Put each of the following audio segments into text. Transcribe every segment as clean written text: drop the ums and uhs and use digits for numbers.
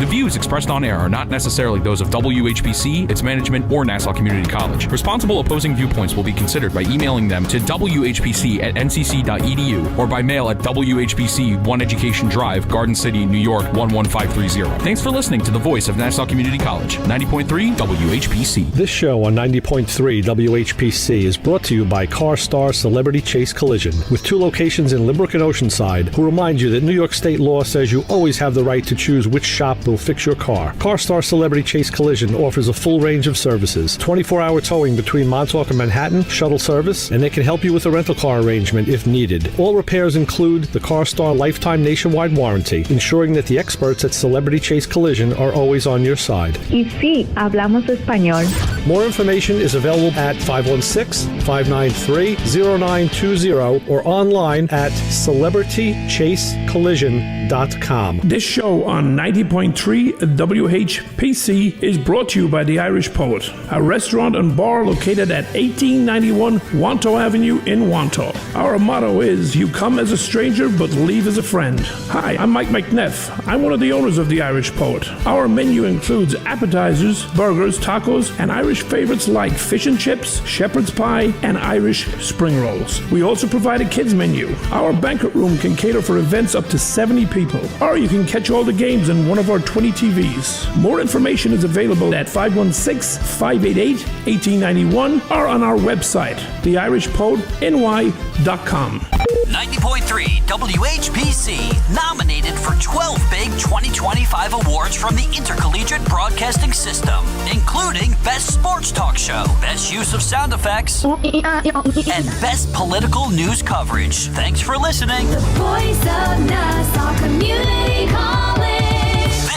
The views expressed on air are not necessarily those of WHPC, its management, or Nassau Community College. Responsible opposing viewpoints will be considered by emailing them to whpc@ncc.edu or by mail at WHPC 1 Education Drive, Garden City, New York 11530. Thanks for listening to the voice of Nassau Community College, 90.3 WHPC. This show on 90.3 WHPC is brought to you by CarStar Celebrity Chase Collision, with 2 locations in Limerick and Oceanside, who remind you that New York State law says you always have the right to choose which shop will fix your car. CarStar Celebrity Chase Collision offers a full range of services: 24-hour towing between Montauk and Manhattan, shuttle service, and they can help you with a rental car arrangement if needed. All repairs include the CarStar Lifetime Nationwide Warranty, ensuring that the experts at Celebrity Chase Collision are always on your side. Y sí, hablamos español. More information is available at 516-593-0920 or online at celebritychasecollision.com. This show on 90.3 WHPC is brought to you by The Irish Poet, a restaurant and bar located at 1891 Wanto Avenue in Wanto. Our motto is, you come as a stranger but leave as a friend. Hi, I'm Mike McNeff. I'm one of the owners of The Irish Poet. Our menu includes appetizers, burgers, tacos, and Irish favorites like fish and chips, shepherd's pie, and Irish spring rolls. We also provide a kids menu. Our banquet room can cater for events up to 70 people, or you can catch all the games in one of our 20 TVs. More information is available at 516-588-1891 or on our website, theirishpoetny.com. 90.3 WHPC, nominated for 12 big 2025 awards from the Intercollegiate Broadcasting System, including Best Sports Talk Show, Best Use of Sound Effects, and Best Political News Coverage. Thanks for listening. The voice of Nassau Community College.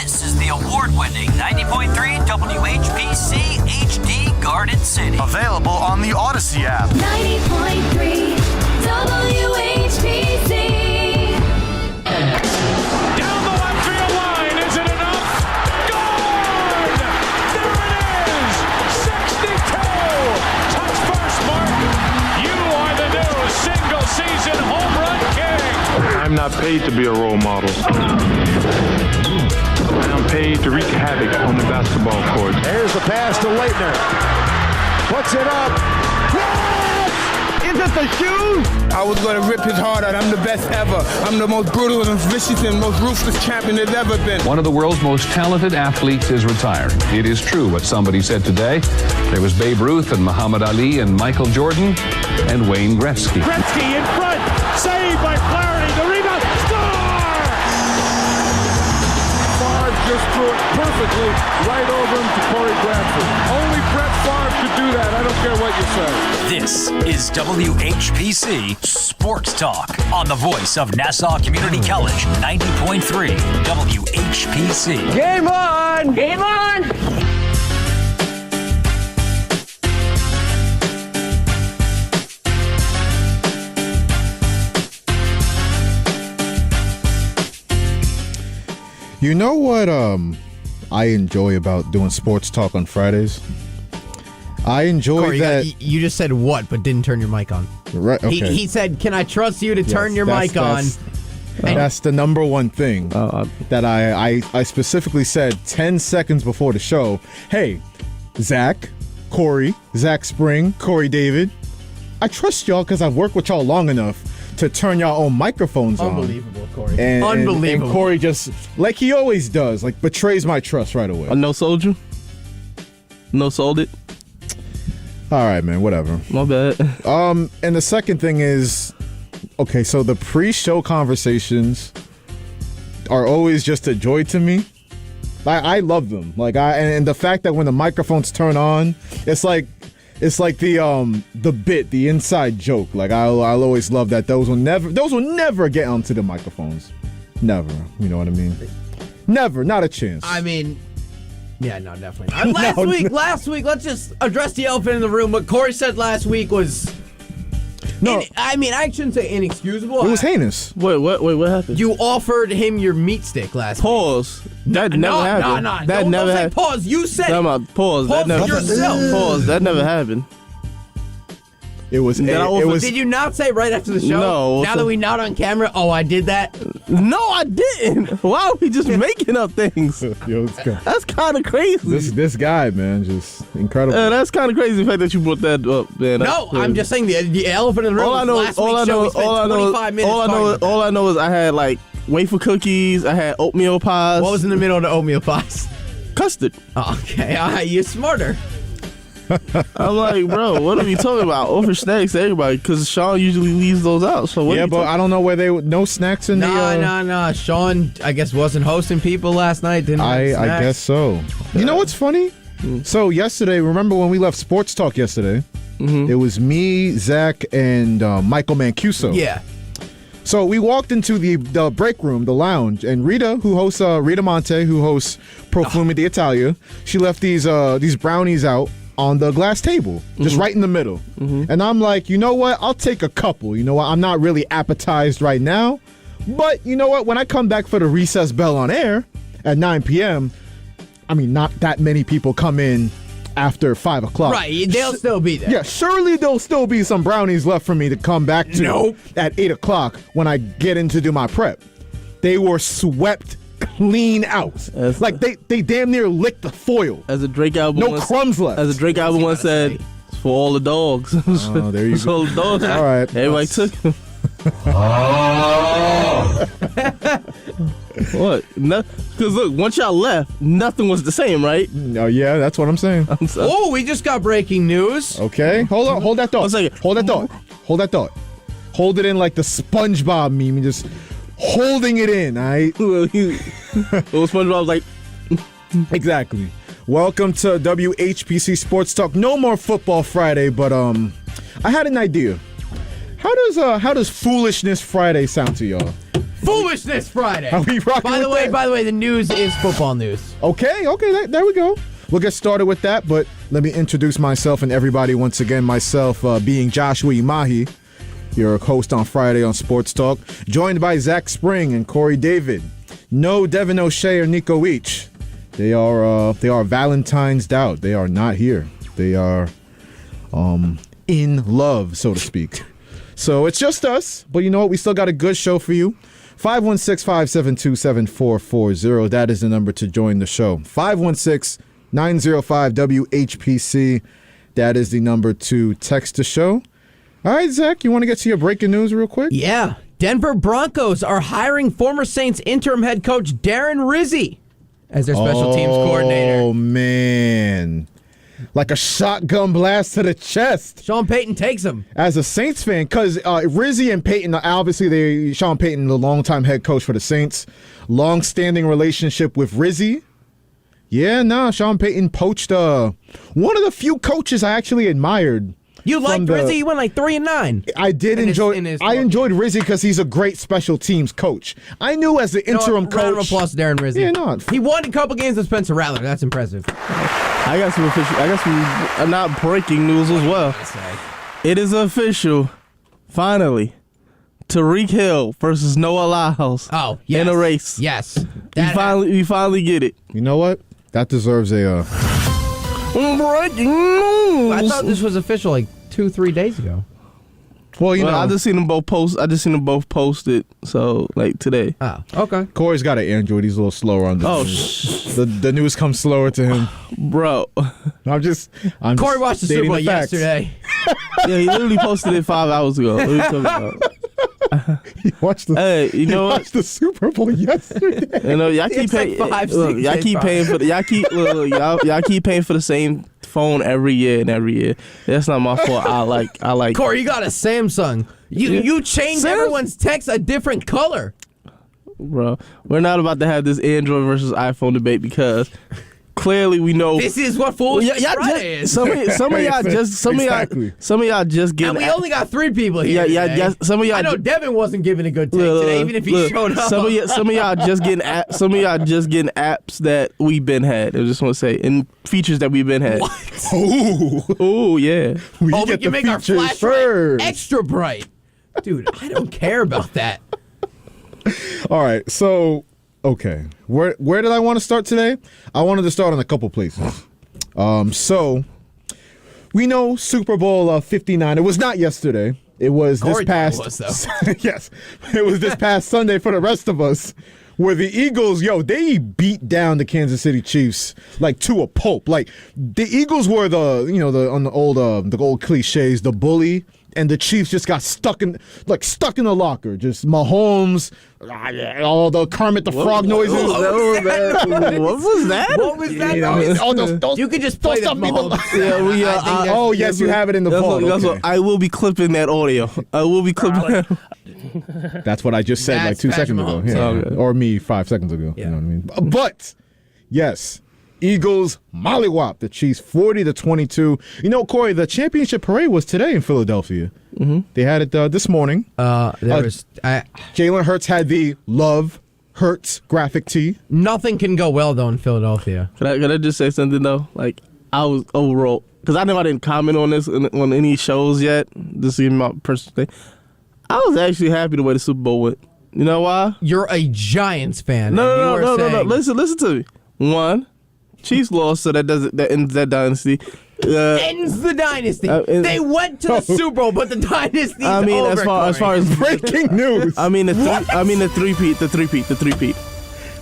This is the award-winning 90.3 WHPC HD Garden City. Available on the Odyssey app. 90.3 WHPC. Down the left field line, is it enough? Gone! There it is! 62! Touch first, Mark. You are the new single-season home run king. I'm not paid to be a role model. I'm paid to wreak havoc on the basketball court. Here's the pass to Leitner. Puts it up. Is it the shoe? I was going to rip his heart out. I'm the best ever. I'm the most brutal and vicious and most ruthless champion there's ever been. One of the world's most talented athletes is retiring. It is true what somebody said today. There was Babe Ruth and Muhammad Ali and Michael Jordan and Wayne Gretzky. Gretzky in front. Saved by Flaherty. The rebound. Score! Favre just threw it perfectly right over him to Corey Bradford. Only Brett Favre could do that. I don't care what you say. This is WHPC Sports Talk on the voice of Nassau Community College, 90.3 WHPC. Game on! Game on! You know what I enjoy about doing sports talk on Fridays? I enjoy Corey, that. You just said what, but didn't turn your mic on. Right. Okay. He said, "Can I trust you to turn your mic on?" That's the number one thing that I specifically said 10 seconds before the show. Hey, Zach, Corey, Zach Spring, Corey David, I trust y'all because I've worked with y'all long enough to turn y'all own microphones on. Unbelievable, Corey. Unbelievable. And Corey just, like he always does, like betrays my trust right away. No sold you? No sold it? All right, man, whatever. My bad. And the second thing is, okay, so the pre-show conversations are always just a joy to me. I love them. And the fact that when the microphones turn on, it's like the bit, the inside joke. Like I'll always love that those will never get onto the microphones. Never. You know what I mean? Never, not a chance. I mean, yeah, no, definitely not. Last week, let's just address the elephant in the room. What Corey said last week was... No, I shouldn't say inexcusable. It was heinous. Wait, what happened? You offered him your meat stick last Pause. week. That never happened. No. That don't never say happened. pause. You said Pause. That never yourself. Pause. That never happened. It was. Did you not say right after the show? No. Now that we not on camera, I did that. No, I didn't. Why are we just making up things? Yo, that's kind of crazy. This guy, man, just incredible. That's kind of crazy. The fact that you brought that up, man. No, I'm just saying the elephant in the room. All I know is I had like wafer cookies. I had oatmeal pies. What was in the middle of the oatmeal pies? Custard. Oh, okay, you're smarter. I'm like, bro, what are we talking about? Offer snacks to everybody because Sean usually leaves those out. So but I don't know where no snacks in No. Sean, I guess, wasn't hosting people last night. Didn't I guess so. You know what's funny? So yesterday, remember when we left Sports Talk yesterday? It was me, Zach, and Michael Mancuso. Yeah. So we walked into the break room, the lounge, and Rita Monte, who hosts Profumi d'Italia, she left these brownies out on the glass table, just right in the middle. And I'm like, you know what? I'll take a couple. You know what? I'm not really appetized right now. But you know what? When I come back for the recess bell on air at 9 p.m., I mean, not that many people come in after 5 o'clock. Right, they'll still be there. Yeah, surely there'll still be some brownies left for me to come back to at 8 o'clock when I get in to do my prep. They were swept clean out. Like they damn near licked the foil. As a Drake album, no crumbs left. As a Drake album once said, it's for all the dogs. Oh, there you go. All the dogs. All right. Everybody took them. What? Because look, once y'all left, nothing was the same, right? No, yeah, that's what I'm saying. Oh, we just got breaking news. Okay, hold on, hold that thought. 1 second. Hold that thought. Hold that thought. Hold it in like the SpongeBob meme, just holding it in. All right. SpongeBob was like, exactly. Welcome to WHPC Sports Talk. No more Football Friday, but I had an idea. How does Foolishness Friday sound to y'all? Foolishness Friday. Are we rocking By the way, the news is football news. Okay, there we go. We'll get started with that, but let me introduce myself and everybody once again. Myself being Joshua Imahi, your host on Friday on Sports Talk, joined by Zach Spring and Corey David. No Devin O'Shea or Nico Each. They are Valentine's out. They are not here. They are in love, so to speak. So it's just us, but you know what? We still got a good show for you. 516-572-7440. That is the number to join the show. 516-905-WHPC. That is the number to text the show. All right, Zach, you want to get to your breaking news real quick? Yeah. Denver Broncos are hiring former Saints interim head coach Darren Rizzi as their special teams coordinator. Oh, man. Like a shotgun blast to the chest. Sean Payton takes him. As a Saints fan, because Rizzi and Payton, obviously Sean Payton, the longtime head coach for the Saints, long-standing relationship with Rizzi. Yeah, Sean Payton poached one of the few coaches I actually admired. You liked Rizzi? He went like 3-9. I did enjoy. I enjoyed Rizzi because he's a great special teams coach. I knew as the interim coach. Round of applause to Darren Rizzi. Yeah, no. He won a couple games with Spencer Rattler. That's impressive. I got some not breaking news as well. It is official. Finally, Tyreek Hill versus Noah Lyles. Oh, yes. In a race. Yes. We finally get it. You know what? That deserves a breaking news. I thought this was official like 2-3 days ago. Well, you know, I just seen them both post. posted. So like today. Oh, okay. Corey's got an Android. He's a little slower on the news. The news comes slower to him, bro. Corey watched the Super Bowl yesterday. Yeah, he literally posted it 5 hours ago. What are you talking about? He watched the Super Bowl yesterday. You know, y'all keep paying. Y'all keep paying for the same phone every year. That's not my fault. I like. Corey, you got a Samsung. You changed everyone's text a different color. Bro, we're not about to have this Android versus iPhone debate because clearly we know this is what Foolishness Friday is. Some of y'all just getting. And we only got 3 people here. Yeah. Some of y'all. I know Devin wasn't giving a good take today, even if he showed up. Some of y'all just getting apps that we've been had. I just want to say, and features that we've been had. What? Ooh, yeah. We can make our flashlight extra bright, dude. I don't care about that. All right, so. Okay, where did I want to start today? I wanted to start in a couple places. So we know Super Bowl 59. It was not yesterday. It was Corey this past. was, though. Yes, it was this past Sunday for the rest of us, where the Eagles, they beat down the Kansas City Chiefs like to a pulp. Like the Eagles were the old cliches, the bully, and the Chiefs just got stuck in the locker. Just Mahomes, all the Kermit the Frog noises. What was that? What was that? You could just play that Mahomes. Yes, you have it in the vault. Okay. I will be clipping that audio. I will be clipping that. That's what I just said like 2 seconds ago. Yeah. Or me 5 seconds ago. Yeah. You know what I mean? But, yes, Eagles mollywop the Chiefs 40-22. You know, Corey, the championship parade was today in Philadelphia. Mm-hmm. They had it this morning. Jalen Hurts had the Love Hurts graphic tee. Nothing can go well, though, in Philadelphia. Can I just say something, though? Like, I was overall, because I know I didn't comment on this on any shows yet. This is my personal thing. I was actually happy the way the Super Bowl went. You know why? You're a Giants fan. No. Listen to me. One, Chiefs lost, so that ends that dynasty. Ends the dynasty. They went to the Super Bowl, but the dynasty's over. as far as breaking news. The three-peat.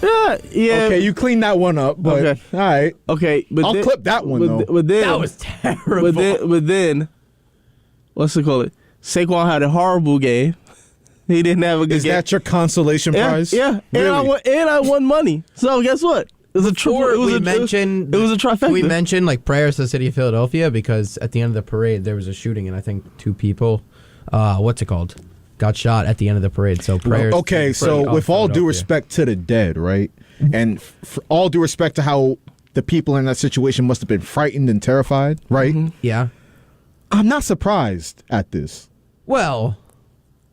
Yeah. Okay, you cleaned that one up, but okay. All right. Okay, but I'll clip that one though. But then, that was terrible. But then, what's it called? Saquon had a horrible game. He didn't have a good game. Is that your consolation prize? Yeah. Really? And I won money. So guess what? It was a trifecta. We mentioned like prayers to the city of Philadelphia because at the end of the parade there was a shooting and I think 2 people, got shot at the end of the parade. So prayers. Okay, so with all due respect to the dead, right, and for all due respect to how the people in that situation must have been frightened and terrified, right? Mm-hmm. Yeah. I'm not surprised at this. Well,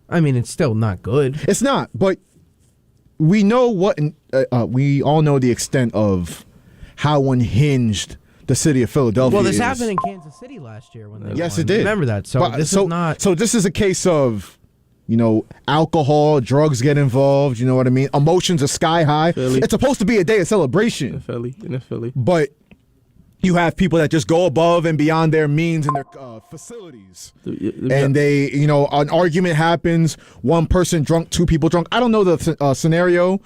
I mean, it's still not good. It's not, but we know we all know the extent of how unhinged the city of Philadelphia is. Well, this happened in Kansas City last year when they Yes, won. it did. Remember that. So this is not. So this is a case of, alcohol, drugs get involved. You know what I mean? Emotions are sky high. Philly. It's supposed to be a day of celebration. In Philly. But you have people that just go above and beyond their means in their facilities. And they, an argument happens, one person drunk, 2 people drunk. I don't know the scenario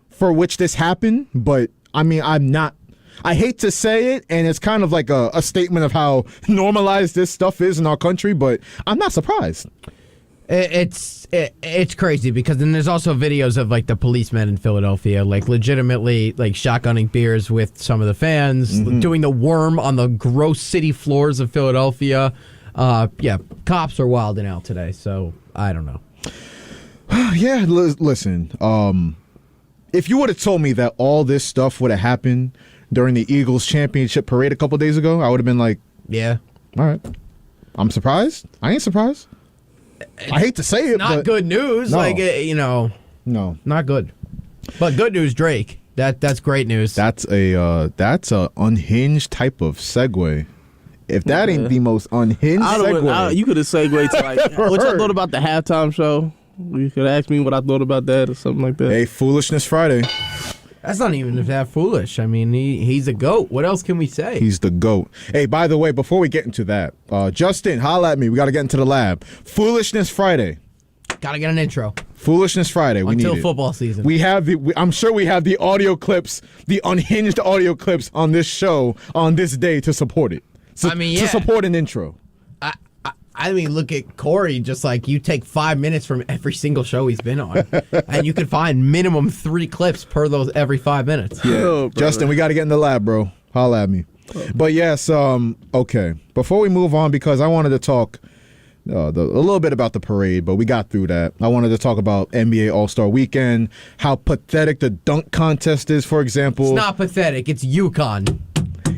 for which this happened, but I mean, I hate to say it, and it's kind of like a statement of how normalized this stuff is in our country, but I'm not surprised. It's crazy because then there's also videos of like the policemen in Philadelphia like legitimately like shotgunning beers with some of the fans, doing the worm on the gross city floors of Philadelphia. Cops are wilding out today, so I don't know. Yeah, listen. If you would have told me that all this stuff would have happened during the Eagles championship parade a couple days ago, I would have been like, yeah, all right. I'm surprised. I ain't surprised. I hate to say it, not but good news. No. No, not good. But good news, Drake. That's great news. That's a unhinged type of segue. If that ain't the most unhinged segue, you could have segued to like what I thought about the halftime show. You could ask me what I thought about that or something like that. Hey, Foolishness Friday. That's not even that foolish. I mean, he's a GOAT. What else can we say? He's the GOAT. Hey, by the way, before we get into that, Justin, holla at me. We got to get into the lab. Foolishness Friday. Got to get an intro. Foolishness Friday. We until need football it. season. We have I'm sure we have the audio clips, the unhinged audio clips on this show on this day to support it. To support an intro. I mean, look at Corey. Just like you take 5 minutes from every single show he's been on, and you can find minimum 3 clips per those every 5 minutes. Yeah, Justin, we got to get in the lab, bro. Holla at me. But yes, okay. Before we move on, because I wanted to talk a little bit about the parade, but we got through that. I wanted to talk about NBA All-Star Weekend, how pathetic the dunk contest is, for example. It's not pathetic. It's UConn.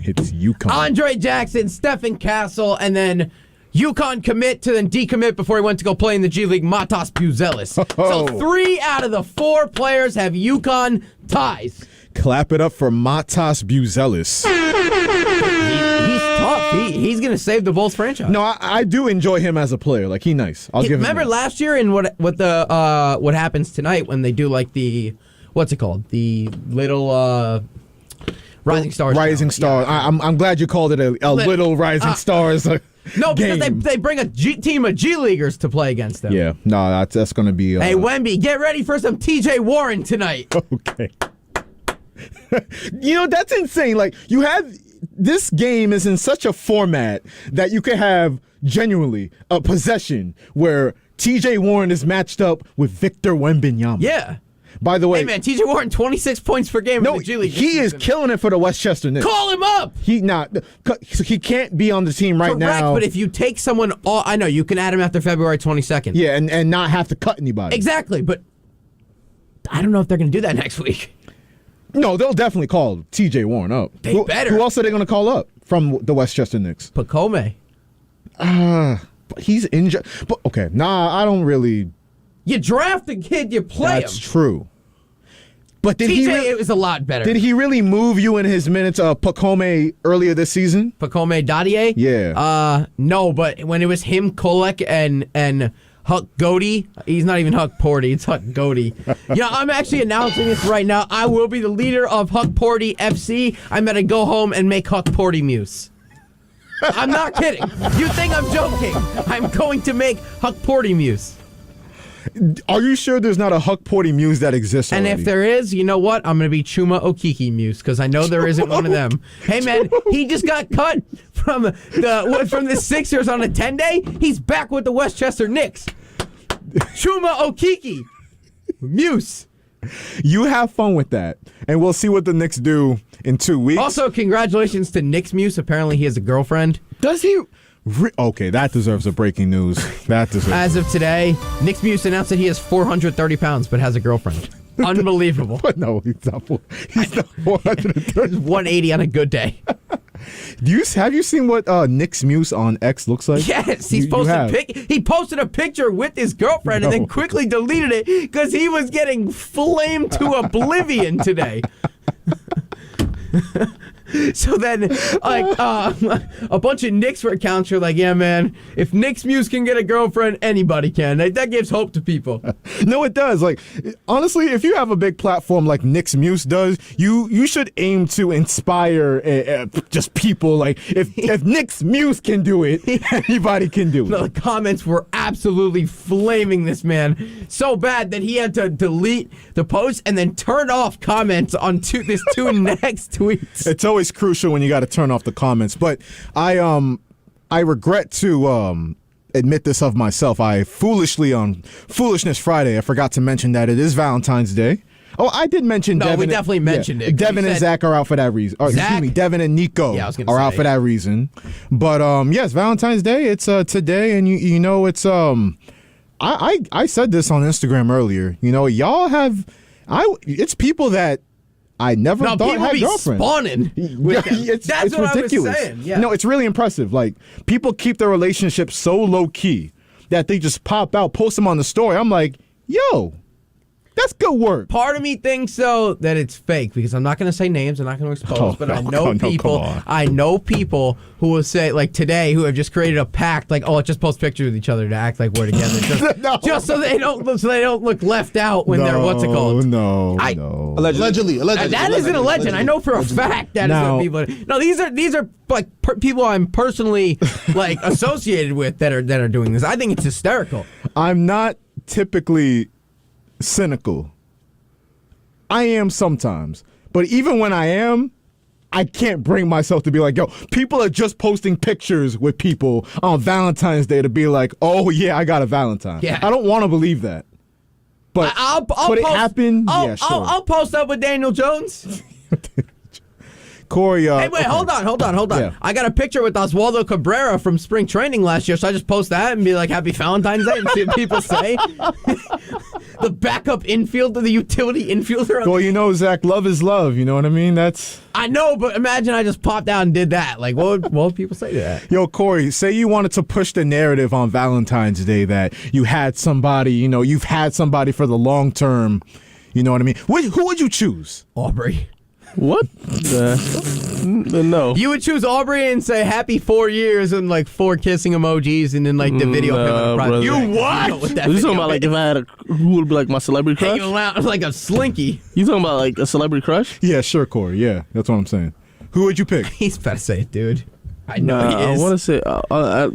It's UConn. Andre Jackson, Stephen Castle, and then UConn commit to then decommit before he went to go play in the G League, Matas Buzelis. So 3 out of the 4 players have UConn ties. Clap it up for Matas Buzelis. He's tough. He's going to save the Bulls franchise. No, I do enjoy him as a player. Like, he's nice. I'll give him remember that. last year and what happens tonight when they do like the, what's it called? The little, Rising Stars. Rising Stars. Yeah. I'm glad you called it a little Rising Stars. No, because game. they bring a team of G Leaguers to play against them. Yeah, no, that's going to be. Hey, Wemby, get ready for some TJ Warren tonight. Okay. That's insane. Like, you have this game is in such a format that you could have genuinely a possession where TJ Warren is matched up with Victor Wembanyama. Yeah. By the way, hey man, TJ Warren 26 points per game in the G League. He is killing it for the Westchester Knicks. Call him up. He can't be on the team right now. Correct, but if you take someone, I know you can add him after February 22nd. Yeah, and not have to cut anybody. Exactly, but I don't know if they're going to do that next week. No, they'll definitely call TJ Warren up. They better. Who else are they going to call up from the Westchester Knicks? Pacome. He's injured. But okay, I don't really. You draft a kid, you play him. That's true. But did it was a lot better. Did he really move you in his minutes Pacome earlier this season? Pacome Dadier? Yeah. No, but when it was him, Kolek, and Huck Goody, he's not even Huck Porty, it's Huck Goody. I'm actually announcing this right now. I will be the leader of Huck Porty FC. I'm going to go home and make Huck Porty Muse. I'm not kidding. You think I'm joking. I'm going to make Huck Porty Muse. Are you sure there's not a Huck Porty Muse that exists already? And if there is, you know what? I'm going to be Chuma Okiki Muse because I know there isn't one of them. Hey, man, he just got cut from the Sixers on a 10-day. He's back with the Westchester Knicks. Chuma Okiki Muse. You have fun with that, and we'll see what the Knicks do in 2 weeks. Also, congratulations to Knicks Muse. Apparently, he has a girlfriend. Does he? Okay, that deserves a breaking news. As of today, Knicks Muse announced that he is 430 pounds but has a girlfriend. Unbelievable. But no, he's not 430. He's 180 on a good day. Have you seen what Knicks Muse on X looks like? Yes, he posted a picture with his girlfriend and then quickly deleted it because he was getting flamed to oblivion today. So then, a bunch of Knicks accounts are like, yeah, man, if Knicks Muse can get a girlfriend, anybody can. That gives hope to people. No, it does. Like, honestly, if you have a big platform like Knicks Muse does, you should aim to inspire just people. Like, if Knicks Muse can do it, anybody can do it. No, the comments were absolutely flaming this man so bad that he had to delete the post and then turn off comments on his two next tweets. It's always crucial when you got to turn off the comments. But I regret to admit this of myself. I foolishly on Foolishness Friday, I forgot to mention that it is Valentine's Day. Oh, I did mention Devin. We definitely mentioned it. Devin and Zach are out for that reason. Excuse me, Devin and Nico are out for that reason. But yes, Valentine's Day. It's today, and you know it's I said this on Instagram earlier. Y'all have it's people that I never thought had girlfriends. Spawning with them. That's what ridiculous. I was saying. Yeah. No, it's really impressive. Like, people keep their relationships so low key that they just pop out, post them on the story. I'm like, yo, that's good work. Part of me thinks though that it's fake because I'm not going to say names, I'm not going to expose, but I know people. I know people who will say like today who have just created a pact, like, let's just post pictures with each other to act like we're together, just so they don't look left out when they're what's it called? No. Allegedly. That isn't a legend. I know for a fact that is what people. No, these are like people I'm personally like associated with that are doing this. I think it's hysterical. I'm not typically cynical. I am sometimes, but even when I am, I can't bring myself to be like, yo, people are just posting pictures with people on Valentine's Day to be like, oh yeah, I got a Valentine. Yeah. I don't want to believe that, but could it happen? Yeah, sure. I'll post up with Daniel Jones. Corey, hey, wait, hold on. Yeah. I got a picture with Oswaldo Cabrera from spring training last year, so I just post that and be like, happy Valentine's Day and see what people say. The backup infielder, the utility infielder. Well, Zach, love is love. You know what I mean? I know, but imagine I just popped out and did that. Like, what would people say to that? Yo, Corey, say you wanted to push the narrative on Valentine's Day that you had somebody, you've had somebody for the long term. You know what I mean? Who would you choose? Aubrey. What? No. You would choose Aubrey and say happy 4 years and like 4 kissing emojis and then like the video of him in a private brother. You You what? know what you talking about? Like if I had who would be like my celebrity crush? Hanging around like a slinky. You talking about like a celebrity crush? Yeah, sure, Corey. Yeah, that's what I'm saying. Who would you pick? He's about to say it, dude. I know he I is. want to say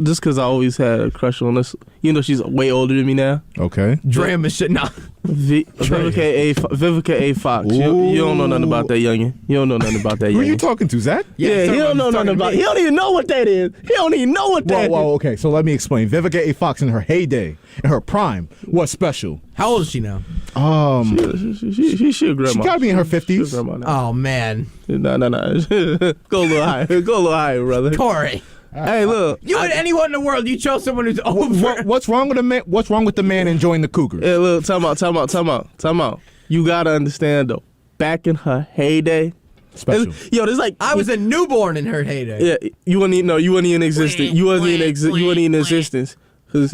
just because I always had a crush on this. You know, she's way older than me now. Okay. Drea Michelle. Nah. Vivica A. Fox. You don't know nothing about that youngin. You don't know nothing about that youngin. Who are you talking to, Zach? Yeah, he don't know nothing about. He don't even know what that is. He don't even know what that is. Whoa, okay. So let me explain. Vivica A. Fox in her heyday, in her prime, was special. How old is she now? She a grandma. She gotta be in her 50s. Oh man. No. Go a little higher. Go a little higher, brother. Corey. Hey, look. You and anyone in the world, you chose someone who's over. What's wrong with the man? What's wrong with the man enjoying the Cougars? Hey, look. Time out. You gotta understand though. Back in her heyday, special. Yo, there's like I was a newborn in her heyday. Yeah, you weren't even in existence. You wasn't even in existence. Cause,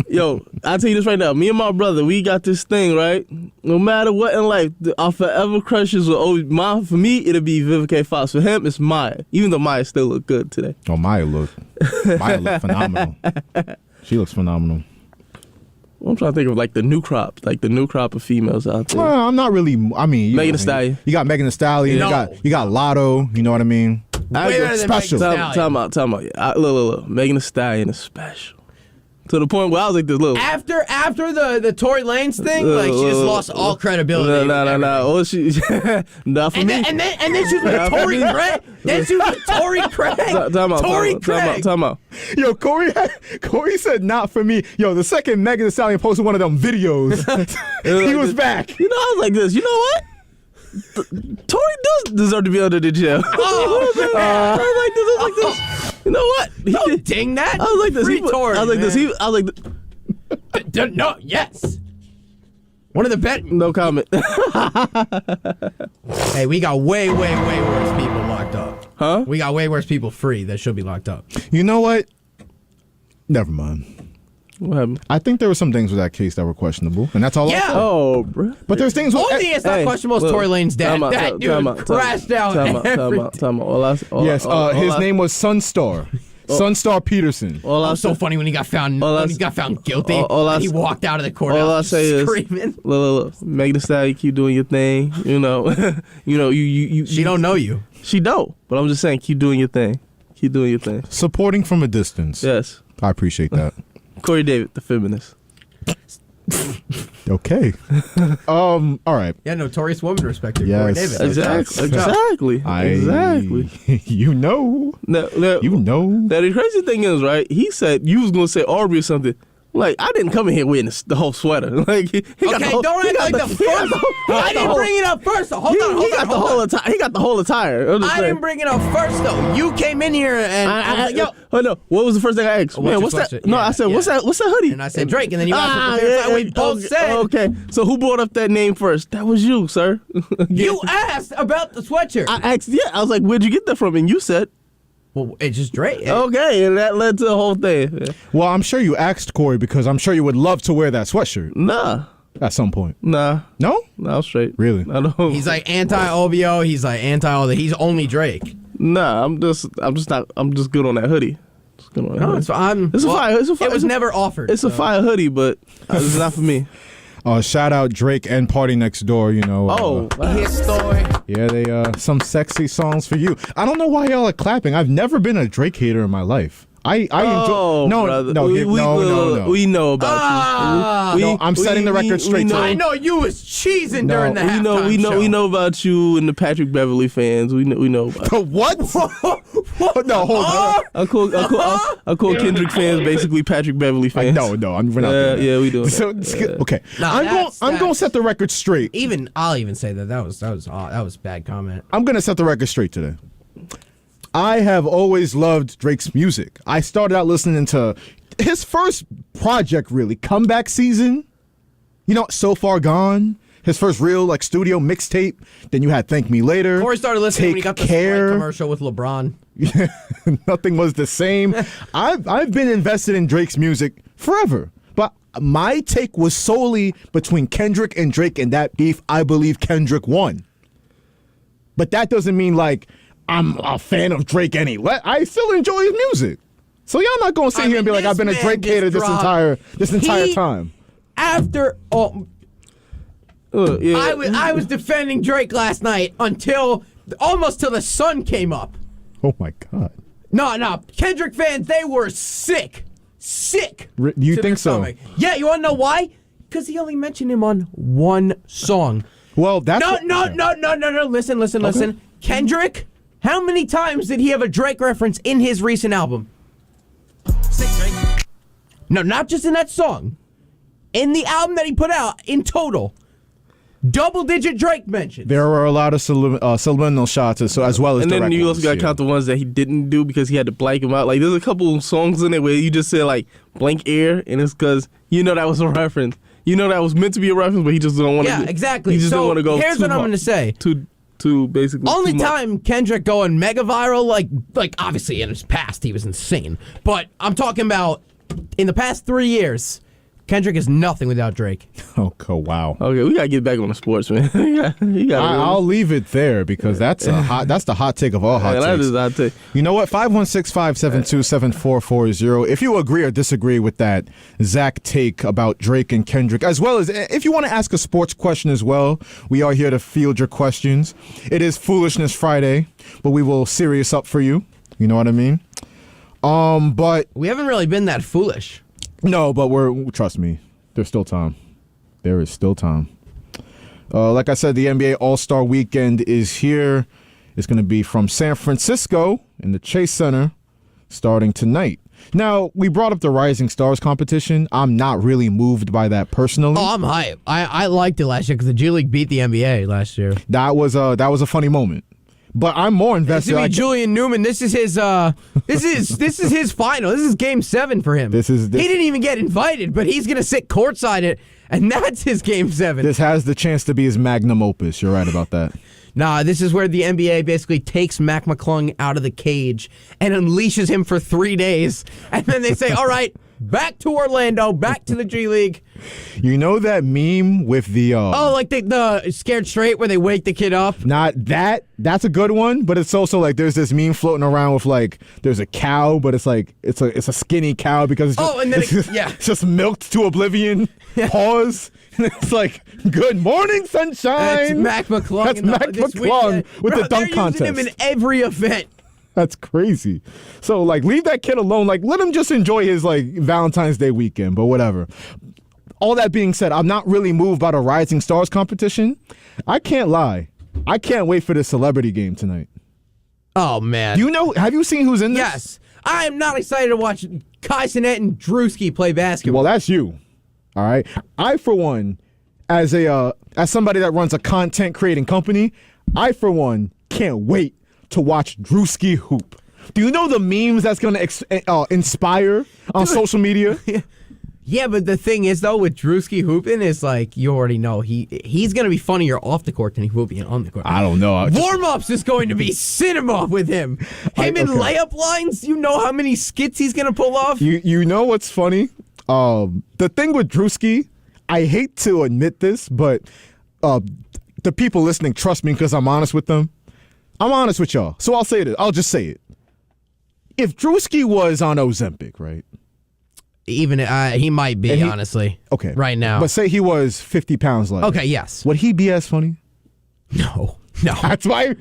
yo, I'll tell you this right now. Me and my brother, we got this thing, right? No matter what in life, our forever crushes will always. For me, it'll be Vivica A. Fox. For him, it's Maya. Even though Maya still look good today. Oh, Maya look phenomenal. She looks phenomenal. I'm trying to think of like the new crop of females out there. Well, I'm not really. I mean, Megan Thee Stallion. You got Megan Thee Stallion. No. You got Lotto. You know what I mean? Special. Time out. Look. Megan Thee Stallion is special. To the point where I was like this little. After the Tory Lanez thing, like she just lost all credibility. No. Oh, she. Not for me. And then she was with Tory Craig. Then she was with Tory Craig. Tory Craig. Time out. Yo, Corey said not for me. Yo, the second Megan Thee Stallion posted one of them videos, he was back. You know, I was like this. You know what? Tory does deserve to be under the jail. I was like this. You know what? Don't ding that. I was like this. Free Tory, I was like man. this. I was like. No. Yes. One of the bet. No comment. Hey, we got way worse people locked up. Huh? We got way worse people free that should be locked up. You know what? Never mind. What happened? I think there were some things with that case that were questionable, and that's all. Yeah. Oh, bro. But there's things. Only thing that's not questionable is Tory Lane's dad. That dude crashed out everything. Time out. Yes, his name was Sunstar. Sunstar Peterson. So funny when he got found guilty. He walked out of the courthouse all I say screaming. Is, look, Megan Thee Stallion, keep doing your thing. You know, you. She don't know you. She don't. But I'm just saying, keep doing your thing. Keep doing your thing. Supporting from a distance. Yes. I appreciate that. Corey David, the feminist. Okay. All right. Yeah, notorious woman respected. Yes. Corey David. Exactly. You know. You know. Now the crazy thing is, right? He said you was gonna say Aubrey or something. Like, I didn't come in here wearing the whole sweater. Like, he got the whole, don't act like the first. I didn't bring it up first. Hold on. He got the whole attire. I didn't bring it up first though. You came in here and I was like, yo. Oh no! What was the first thing I asked? Man, what's that? No, I said, what's that? What's that hoodie? And I said Drake, and then you asked what the we both said. Okay, so who brought up that name first? That was you, sir. You asked about the sweatshirt. I asked. Yeah, I was like, where'd you get that from? And you said. Well, it's just Drake. Okay, and that led to the whole thing. Well, I'm sure you asked Corey because I'm sure you would love to wear that sweatshirt. Nah. At some point. Nah. No? No, I'm straight. Really? I don't. He's like anti-OBO. He's like anti-all that. He's only Drake. Nah, I'm just good on that hoodie. No, it's fire. It was never offered. It's a fire hoodie, but it's not for me. Shout out Drake and Party Next Door, you know. His story. Yeah, they some sexy songs for you. I don't know why y'all are clapping. I've never been a Drake hater in my life. I enjoy. No. We know about you. I'm setting the record straight. I know you was cheesing during the halftime show. We know about you and the Patrick Beverly fans. We know about you. What? No, hold on. I call Kendrick fans basically Patrick Beverly fans. No, we're not doing that. Yeah, we do. So okay, I'm going to set the record straight. I'll even say that was a bad comment. I'm going to set the record straight today. I have always loved Drake's music. I started out listening to his first project, really, Comeback Season. You know, So Far Gone. His first real studio mixtape. Then you had Thank Me Later. Corey started listening when he got the Sprite commercial with LeBron. Nothing was the same. I've been invested in Drake's music forever. But my take was solely between Kendrick and Drake, and that beef, I believe Kendrick won. But that doesn't mean like I'm a fan of Drake I still enjoy his music. So y'all not gonna sit here and be like, I've been a Drake hater this entire time. After I was defending Drake last night until almost till the sun came up. Oh my God. No, Kendrick fans, they were sick. Do you think so? Stomach. Yeah, you want to know why? Because he only mentioned him on one song. Well, that's no. Listen. Kendrick, how many times did he have a Drake reference in his recent album? Say Drake. No, not just in that song. In the album that he put out, in total, double-digit Drake mentions. There were a lot of subliminal shots as well as and direct then you also got to ones, count the ones that he didn't do because he had to blank them out. Like, there's a couple songs in there where you just said, like, blank air, and it's because you know that was a reference. You know that was meant to be a reference, but he just don't want to. Yeah, exactly. He just don't want to go. Here's what I'm going to say. To basically. Only time Kendrick going mega viral, like obviously in his past he was insane, but I'm talking about in the past 3 years. Kendrick is nothing without Drake. Oh, wow. Okay, we gotta get back on the sports, man. I'll leave it there because that's the hot take of all hot takes. That is a hot take. You know what? 516-572-7440. If you agree or disagree with that Zach take about Drake and Kendrick, as well as if you want to ask a sports question as well, we are here to field your questions. It is Foolishness Friday, but we will serious up for you. You know what I mean? But we haven't really been that foolish. No, but trust me, there's still time. There is still time. Like I said, the NBA All-Star Weekend is here. It's going to be from San Francisco in the Chase Center starting tonight. Now, we brought up the Rising Stars competition. I'm not really moved by that personally. Oh, I'm hyped. I liked it last year because the G League beat the NBA last year. That was a funny moment. But I'm more invested. This is Julian Newman. This is his. This is his final. This is Game 7 for him. He didn't even get invited, but he's gonna sit courtside it, and that's his Game 7. This has the chance to be his magnum opus. You're right about that. Nah, this is where the NBA basically takes Mac McClung out of the cage and unleashes him for 3 days, and then they say, "All right, back to Orlando, back to the G League." You know that meme with the like the Scared Straight where they wake the kid up? Not that. That's a good one, but it's also like there's this meme floating around with like there's a cow, but it's like it's a skinny cow because it's just, it's just milked to oblivion. Pause. It's like, good morning, sunshine. That's Mac McClung. That's Mac McClung with the dunk contest. They're using him in every event. That's crazy. So, like, leave that kid alone. Like, let him just enjoy his, like, Valentine's Day weekend, but whatever. All that being said, I'm not really moved by the Rising Stars competition. I can't lie. I can't wait for the celebrity game tonight. Oh, man. Have you seen who's in this? Yes. I am not excited to watch Kai Cenat and Drewski play basketball. Well, that's you. All right. I, for one, as somebody that runs a content creating company, I, for one, can't wait to watch Drewski hoop. Do you know the memes that's going to inspire on social media? Yeah, but the thing is, though, with Drewski hooping, is like, you already know, he's going to be funnier off the court than he will be on the court. I don't know. Warm-ups is going to be cinema with him. In layup lines, you know how many skits he's going to pull off? You know what's funny? The thing with Drewski, I hate to admit this, but the people listening trust me because I'm honest with them. I'm honest with y'all, so I'll say this. I'll just say it. If Drewski was on Ozempic, right? Even he might be, honestly. Okay. Right now. But say he was 50 pounds lighter. Okay, yes. Would he be as funny? No. That's my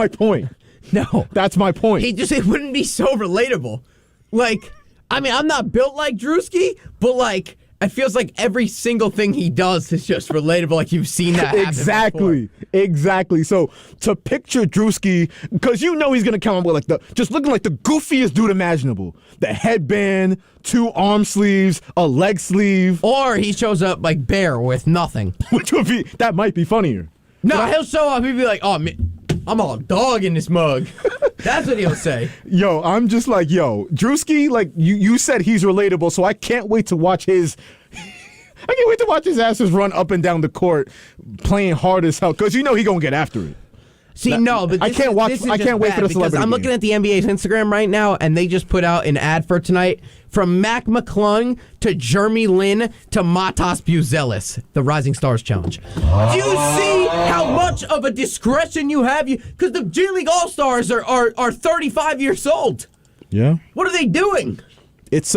point. No. That's my point. It wouldn't be so relatable. Like, I mean, I'm not built like Drewski, but like, it feels like every single thing he does is just relatable. Like you've seen that happen Exactly. So to picture Drewski, because you know he's gonna come up with like just looking like the goofiest dude imaginable. The headband, 2 arm sleeves, a leg sleeve, or he shows up like bare with nothing, which that might be funnier. No, he'll show up. He'll be like, "Oh, I'm all dog in this mug." That's what he'll say. Yo, I'm just like, Drewski, like you said he's relatable, so I can't wait to watch his asses run up and down the court playing hard as hell, because you know he gonna get after it. See, no, but I can't watch. I can't wait for the celebrity I'm game. looking at the NBA's Instagram right now, and they just put out an ad for tonight from Mac McClung to Jeremy Lin to Matas Buzelis, the Rising Stars Challenge. Do you see how much of a discretion you have? Because the G League All Stars are 35 years old. Yeah. What are they doing? It's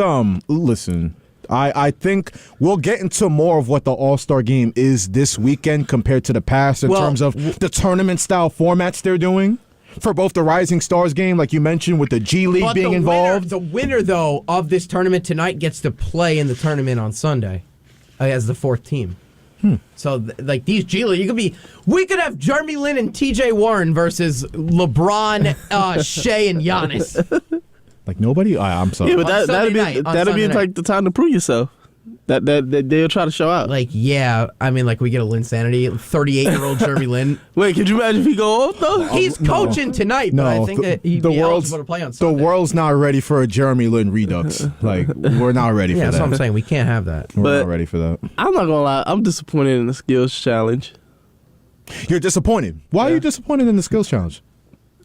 listen. I think we'll get into more of what the All-Star game is this weekend compared to the past in terms of the tournament-style formats they're doing for both the Rising Stars game, like you mentioned, with the G League being involved. The winner, though, of this tournament tonight gets to play in the tournament on Sunday as the fourth team. So, like, these G League, we could have Jeremy Lin and TJ Warren versus LeBron, Shea, and Giannis. Like nobody? I'm sorry. Yeah, but that'd be like the time to prove yourself. That they'll try to show out. Like, yeah, I mean, like we get a Linsanity, 38-year-old Jeremy Lin. Wait, could you imagine if he go off though? He's coaching tonight, but I think that he'd be eligible to play on Sunday. The world's not ready for a Jeremy Lin redux. Like, we're not ready for that. Yeah, that's what I'm saying. We can't have that. We're not ready for that. I'm not gonna lie. I'm disappointed in the skills challenge. You're disappointed. Why are you disappointed in the skills challenge?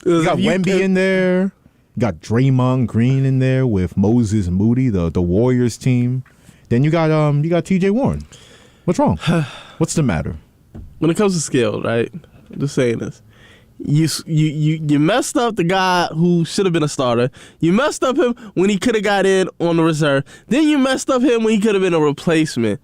You got Wemby in there. You got Draymond Green in there with Moses Moody, the Warriors team. Then you got TJ Warren. What's wrong? What's the matter? When it comes to skill, right? I'm just saying this. You messed up the guy who should have been a starter. You messed up him when he could have got in on the reserve. Then you messed up him when he could have been a replacement.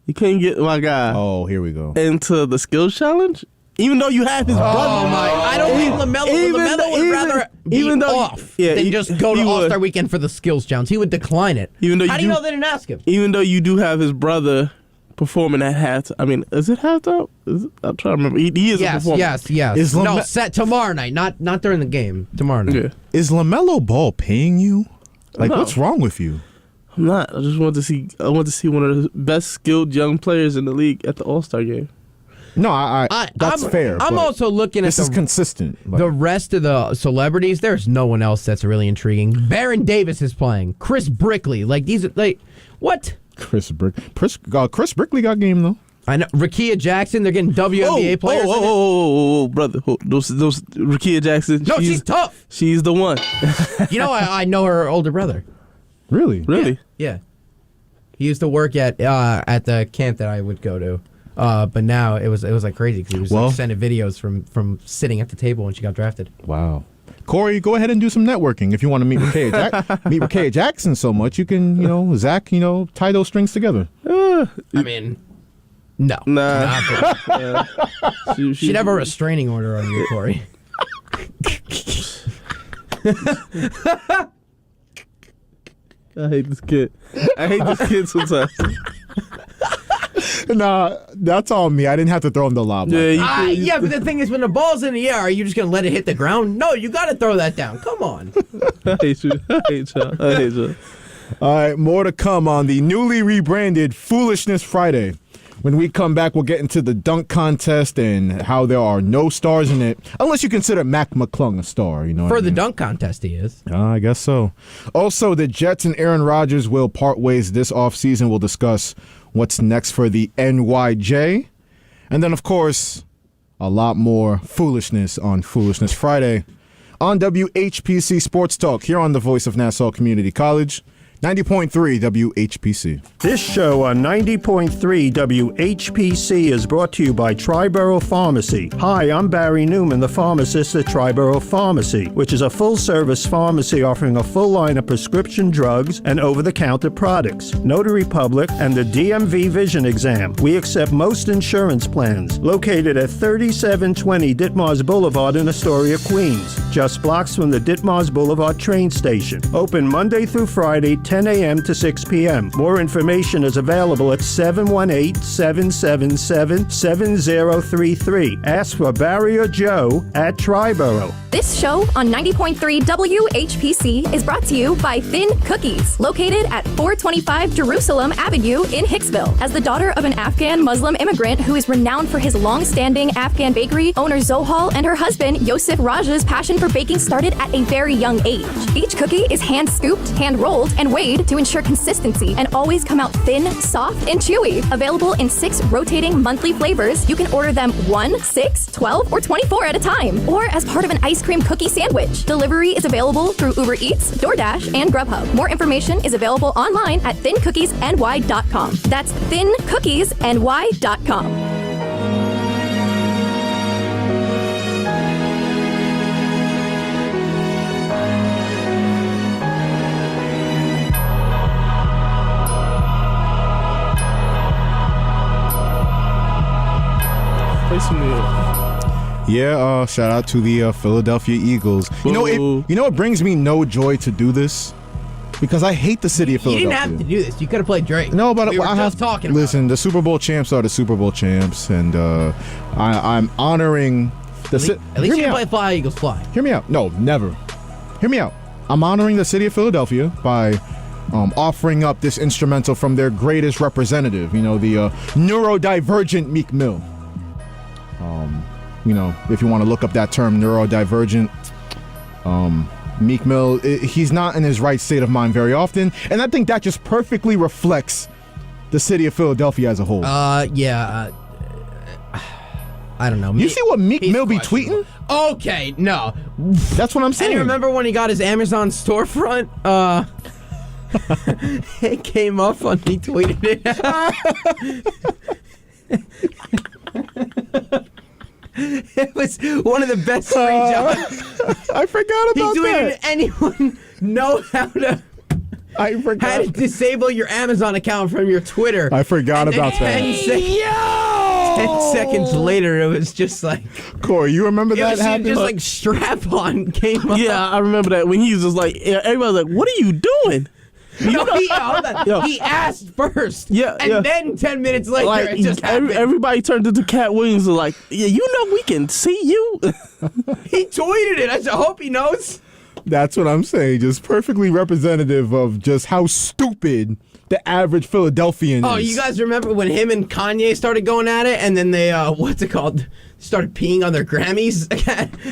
You couldn't get my guy. Oh, here we go. Into the skills challenge? Even though you have his brother. Oh my! I don't think LaMelo would rather be off than just go to All-Star Weekend for the skills challenge. He would decline it. How do you know they didn't ask him? Even though you do have his brother performing at halftime. I mean, is it halftime? I'm trying to remember. He is a performer. Yes. Set tomorrow night, not during the game. Tomorrow night. Yeah. Is LaMelo Ball paying you? Like, No. what's wrong with you? I'm not. I just want to see. I want to see one of the best skilled young players in the league at the All-Star game. No, that's fair. I'm also looking at this is consistent. The rest of the celebrities, there's no one else that's really intriguing. Baron Davis is playing. Chris Brickley, what? Chris Brickley got game though. I know. Rakia Jackson, they're getting WNBA players. Oh, brother, those Rakia Jackson. No, she's tough. She's the one. You know, I know her older brother. Really? Yeah. He used to work at the camp that I would go to. But now it was like crazy because he was sending videos from sitting at the table when she got drafted. Wow. Corey, go ahead and do some networking if you want to meet Rakia Jackson so much. You can, Zach, tie those strings together. I mean, no. Nah. She'd have a restraining order on you, Corey. I hate this kid. Sometimes. Nah, that's on me. I didn't have to throw him the lob. Yeah, but the thing is, when the ball's in the air, are you just going to let it hit the ground? No, you got to throw that down. Come on. I hate you. All right, more to come on the newly rebranded Foolishness Friday. When we come back, we'll get into the dunk contest and how there are no stars in it, unless you consider Mac McClung a star. For the dunk contest, he is. I guess so. Also, the Jets and Aaron Rodgers will part ways this offseason. We'll discuss what's next for the NYJ. And then, of course, a lot more foolishness on Foolishness Friday on WHPC Sports Talk here on the Voice of Nassau Community College. 90.3 WHPC. This show on 90.3 WHPC is brought to you by Triborough Pharmacy. Hi, I'm Barry Newman, the pharmacist at Triborough Pharmacy, which is a full-service pharmacy offering a full line of prescription drugs and over-the-counter products, notary public, and the DMV vision exam. We accept most insurance plans. Located at 3720 Ditmars Boulevard in Astoria, Queens, just blocks from the Ditmars Boulevard train station. Open Monday through Friday, 10 a.m. to 6 p.m. More information is available at 718-777-7033. Ask for Barry or Joe at Triborough. This show on 90.3 WHPC is brought to you by Thin Cookies, located at 425 Jerusalem Avenue in Hicksville. As the daughter of an Afghan Muslim immigrant who is renowned for his long-standing Afghan bakery, owner Zohal and her husband Yosef Raj's passion for baking started at a very young age. Each cookie is hand-scooped, hand-rolled, and weighed grade to ensure consistency and always come out thin, soft, and chewy. Available in 6 rotating monthly flavors, you can order them 1, 6, 12, or 24 at a time, or as part of an ice cream cookie sandwich. Delivery is available through Uber Eats, DoorDash, and Grubhub. More information is available online at thincookiesny.com. That's thincookiesny.com. Yeah, shout out to the Philadelphia Eagles. You know, it brings me no joy to do this because I hate the city of Philadelphia. You didn't have to do this. You could have played Drake. No, but we were just talking. Listen, the Super Bowl champs are the Super Bowl champs, and I'm honoring the. At least you can play Fly Eagles Fly. Hear me out. No, never. Hear me out. I'm honoring the city of Philadelphia by offering up this instrumental from their greatest representative. You know, the neurodivergent Meek Mill. You know, if you want to look up that term, neurodivergent, Meek Mill, he's not in his right state of mind very often, and I think that just perfectly reflects the city of Philadelphia as a whole. I don't know. You see what Meek Mill be tweeting? Okay, no. That's what I'm saying. And you remember when he got his Amazon storefront? It came up when he tweeted it. It was one of the best screenshots. I forgot about that. He tweeted, anyone know how to disable your Amazon account from your Twitter? I forgot about that. 10 seconds later, it was just like... Corey, you remember that happened? Just like strap-on came up. Yeah, I remember that when he was just like, everybody was like, what are you doing? No, he asked first. Yeah, and then 10 minutes later, like, it just happened. Everybody turned into Cat Williams and like, yeah, you know we can see you. He tweeted it. I hope he knows. That's what I'm saying. Just perfectly representative of just how stupid the average Philadelphian is. Oh, you guys remember when him and Kanye started going at it, and then they, started peeing on their Grammys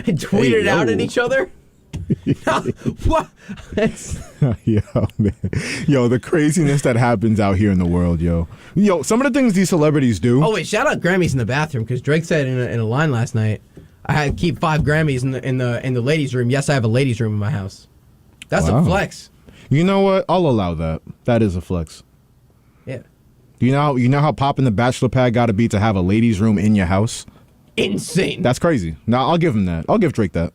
and tweeted out at each other? What? Yo, the craziness that happens out here in the world, yo. Some of the things these celebrities do. Oh wait, shout out Grammys in the bathroom because Drake said in a line last night, I had to keep 5 Grammys in the ladies' room. Yes, I have a ladies' room in my house. That's a flex. You know what? I'll allow that. That is a flex. Yeah. You know how popping the bachelor pad got to be to have a ladies' room in your house? Insane. That's crazy. Now I'll give him that. I'll give Drake that.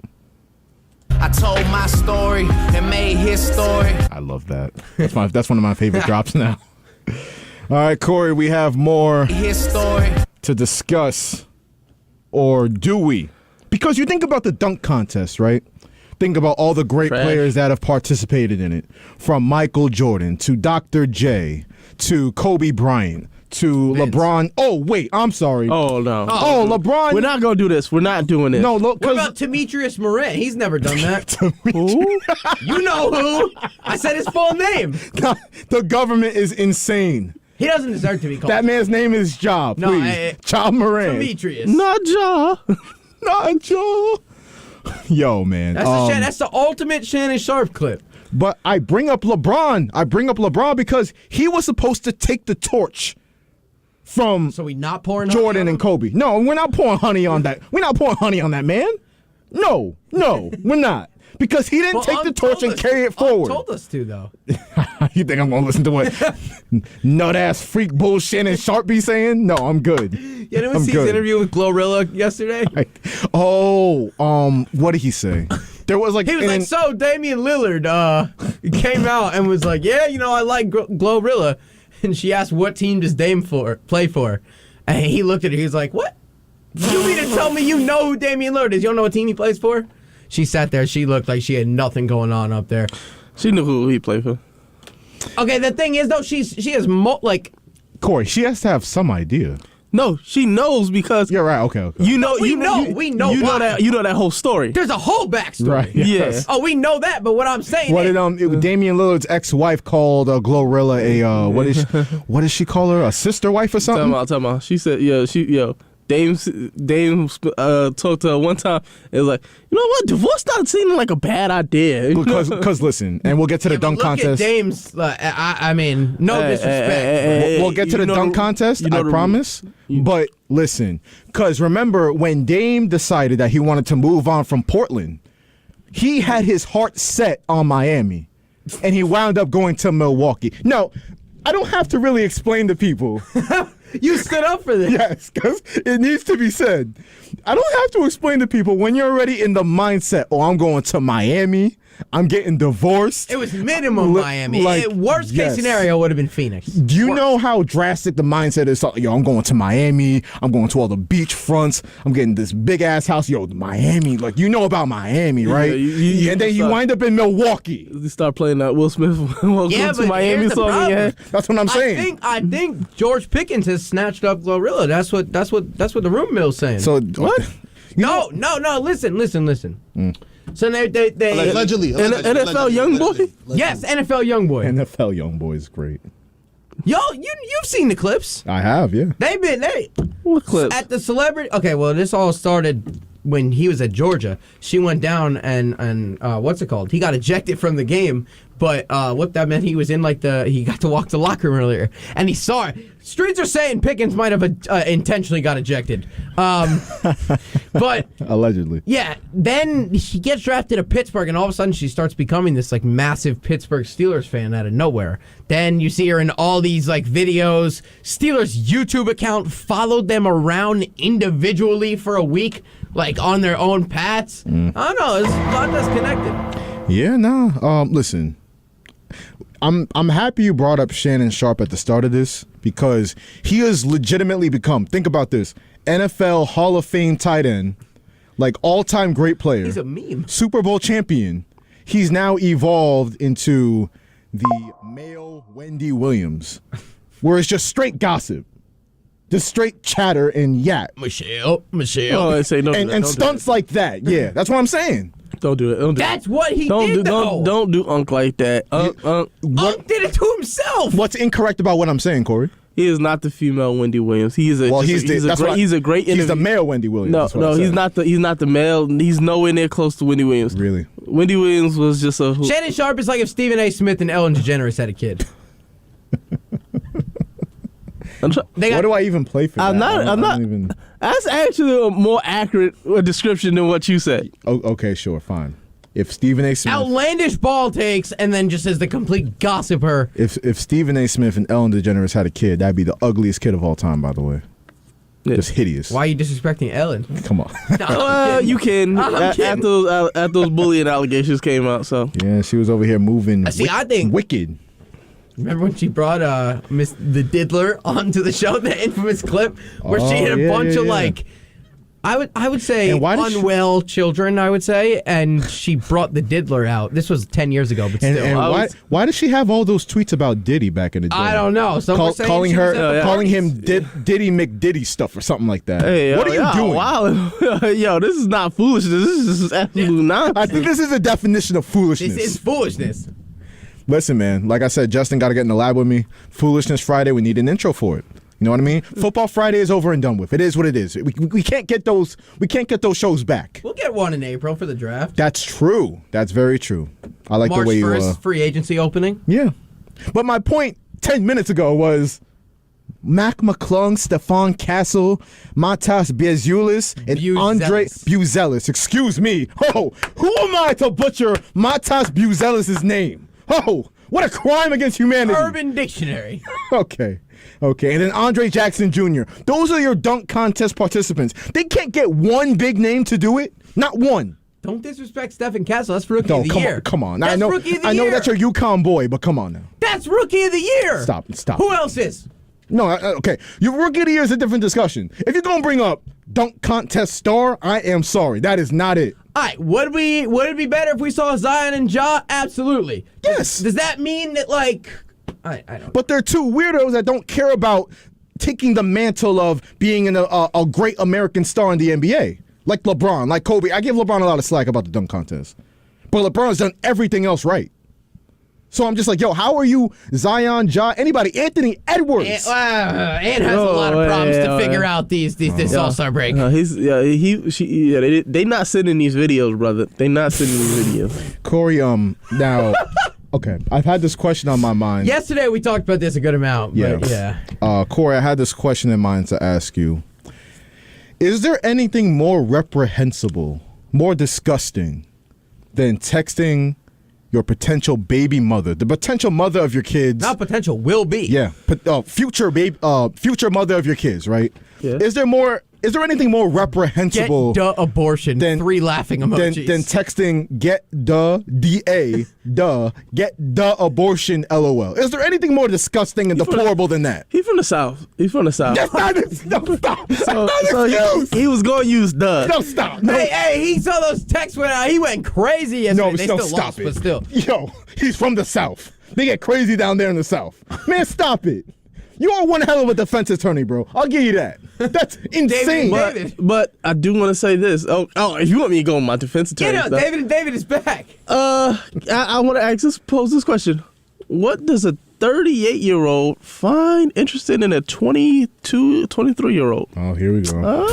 I told my story and made his story. I love that. That's one of my favorite drops now. All right, Corey, we have more to discuss. Or do we? Because you think about the dunk contest, right? Think about all the great players that have participated in it. From Michael Jordan to Dr. J to Kobe Bryant to Vince. LeBron. Oh, wait, I'm sorry. Oh, no. Oh, LeBron. We're not going to do this. We're not doing this. No, look. What about Demetrius Morant? He's never done that. Who? You know who. I said his full name. The government is insane. He doesn't deserve to be called. That man's name is Ja, please. Ja Morant. Demetrius. Not Ja. Not Ja. Yo, man. That's the ultimate Shannon Sharp clip. But I bring up LeBron because he was supposed to take the torch from we not pouring Jordan and Kobe. No, we're not pouring honey on that. We're not pouring honey on that man. No, we're not. Because he didn't take the torch and carry it forward. Told us to, though. You think I'm going to listen to what nut-ass freak bullshit and Sharp be saying? No, I'm good. You didn't see his interview with Glorilla yesterday? What did he say? There was he was like, so Damian Lillard came out and was like, yeah, I like Glorilla. And she asked, what team does Dame play for? And he looked at her, he was like, what? You mean to tell me you know who Damian Lillard is? You don't know what team he plays for? She sat there. She looked like she had nothing going on up there. She knew who he played for. Okay, the thing is, though, she has Corey, she has to have some idea. No, she knows because you're right. Okay. We know that whole story. There's a whole backstory. Right. Yes. Yeah. Oh, we know that, but what I'm saying is, Damian Lillard's ex-wife called Glorilla a what is she call her, a sister wife or something? Tell me. She said Dame talked to her one time. It was like, you know what? Divorce not seeming like a bad idea. Because listen, and we'll get to the dunk contest. Look at Dame's. I mean, no disrespect. We'll get to the dunk contest. I promise. But listen, because remember when Dame decided that he wanted to move on from Portland, he had his heart set on Miami, and he wound up going to Milwaukee. No, I don't have to really explain to people. You stood up for this. Yes, because it needs to be said. I don't have to explain to people when you're already in the mindset, I'm going to Miami, I'm getting divorced. It was minimum Miami. Worst case scenario would have been Phoenix. Do you know how drastic the mindset is? I'm going to Miami. I'm going to all the beach fronts. I'm getting this big ass house. Miami. You know about Miami, right? And then you wind up in Milwaukee. You start playing that Will Smith Welcome to Miami song. Yeah, that's what I'm saying. I think George Pickens has snatched up Glorilla. That's what the room mill's saying. So what? No. Listen. So they allegedly NFL young boy. Yes, NFL young boy. NFL young boy is great. Yo, you've seen the clips. I have, yeah. What clips? At the celebrity. Okay, well, this all started when he was at Georgia. She went down and what's it called? He got ejected from the game. But what that meant, he was in he got to walk to the locker room earlier, and he saw it. Streets are saying Pickens might have intentionally got ejected. But allegedly. Yeah, then he gets drafted to Pittsburgh, and all of a sudden she starts becoming this massive Pittsburgh Steelers fan out of nowhere. Then you see her in all these videos. Steelers YouTube account followed them around individually for a week, on their own paths. I don't know, there's a lot that's connected. Yeah, nah. Listen, I'm happy you brought up Shannon Sharpe at the start of this because he has legitimately become, think about this, NFL Hall of Fame tight end, all-time great player. He's a meme. Super Bowl champion. He's now evolved into the male Wendy Williams, where it's just straight gossip. Just straight chatter and yap. Michelle. Oh, I say no. And stunts like that. Yeah, that's what I'm saying. Don't do it. That's what he did, though. Don't do Unc like that. Unc did it to himself. What's incorrect about what I'm saying, Corey? He is not the female Wendy Williams. He's a great He's the male Wendy Williams. No, he's not the male. He's nowhere near close to Wendy Williams. Really? Wendy Williams was just a Shannon Sharpe is like if Stephen A. Smith and Ellen DeGeneres had a kid. What do I even play for? I'm not even. That's actually a more accurate description than what you said. Oh, okay, sure, fine. If Stephen A. Smith, outlandish ball takes, and then just as the complete gossiper. If Stephen A. Smith and Ellen DeGeneres had a kid, that'd be the ugliest kid of all time. By the way, just hideous. Why are you disrespecting Ellen? Come on. You can. After those bullying allegations came out, so yeah, she was over here moving. I think wicked. Remember when she brought the Diddler onto the show, the infamous clip where she had a bunch of I would say unwell children, I would say, and she brought the Diddler out. This was 10 years ago, but still. And why did she have all those tweets about Diddy back in the day? I don't know. Calling him Diddy McDiddy stuff or something like that. Hey, what are you doing? Wow. Yo, this is not foolishness. This is absolute nonsense. I think this is a definition of foolishness. This is foolishness. Listen, man, like I said, Justin got to get in the lab with me. Foolishness Friday, we need an intro for it. You know what I mean? Football Friday is over and done with. It is what it is. We can't get those. We can't get those shows back. We'll get one in April for the draft. That's true. That's very true. I like March the way 1st, you. Free agency opening. Yeah, but my point 10 minutes ago was Mac McClung, Stephon Castle, Matas Bezulis, and Andre Buzelis. Excuse me. Oh, who am I to butcher Matas Buzelis' name? Oh, what a crime against humanity. Urban Dictionary. Okay. And then Andre Jackson Jr. Those are your dunk contest participants. They can't get one big name to do it. Not one. Don't disrespect Stephon Castle. That's Rookie of the Year. Come on. That's I know that's your UConn boy, but come on now. That's Rookie of the Year. Stop. Who else is? No, okay. Your Rookie of the Year is a different discussion. If you're going to bring up dunk contest star, I am sorry. That is not it. All right, would it be better if we saw Zion and Ja? Absolutely. Yes. Does that mean that, I don't. But they're two weirdos that don't care about taking the mantle of being a great American star in the NBA. Like LeBron, like Kobe. I give LeBron a lot of slack about the dunk contest. But LeBron's done everything else right. So I'm just like, yo, how are you Zion, Ja, anybody, Anthony Edwards? Ant has a lot of problems to figure out this All-Star break. They not sending these videos, brother. They not sending these videos. Corey, now, okay, I've had this question on my mind. Yesterday we talked about this a good amount. Yeah. But yeah. Corey, I had this question in mind to ask you. Is there anything more reprehensible, more disgusting than texting your potential baby mother, the potential mother of your kids? Not potential, will be. Yeah, future mother of your kids, right? Yeah. Is there anything more reprehensible Get abortion than 3 laughing emojis than texting get the abortion LOL? Is there anything more disgusting and deplorable than that? He from the South. No, stop. He was going to use the. No, stop. No. Hey, he saw those texts went out. He went crazy yesterday. No, They still stop lost, it. but still. Yo, he's from the South. They get crazy down there in the South. Man, stop it. You are one hell of a defense attorney, bro. I'll give you that. That's insane. But I do want to say this. Oh, if you want me to go on my defense attorney stuff. David is back. I want to pose this question. What does a 38-year-old find interested in a 23-year-old? Oh, here we go.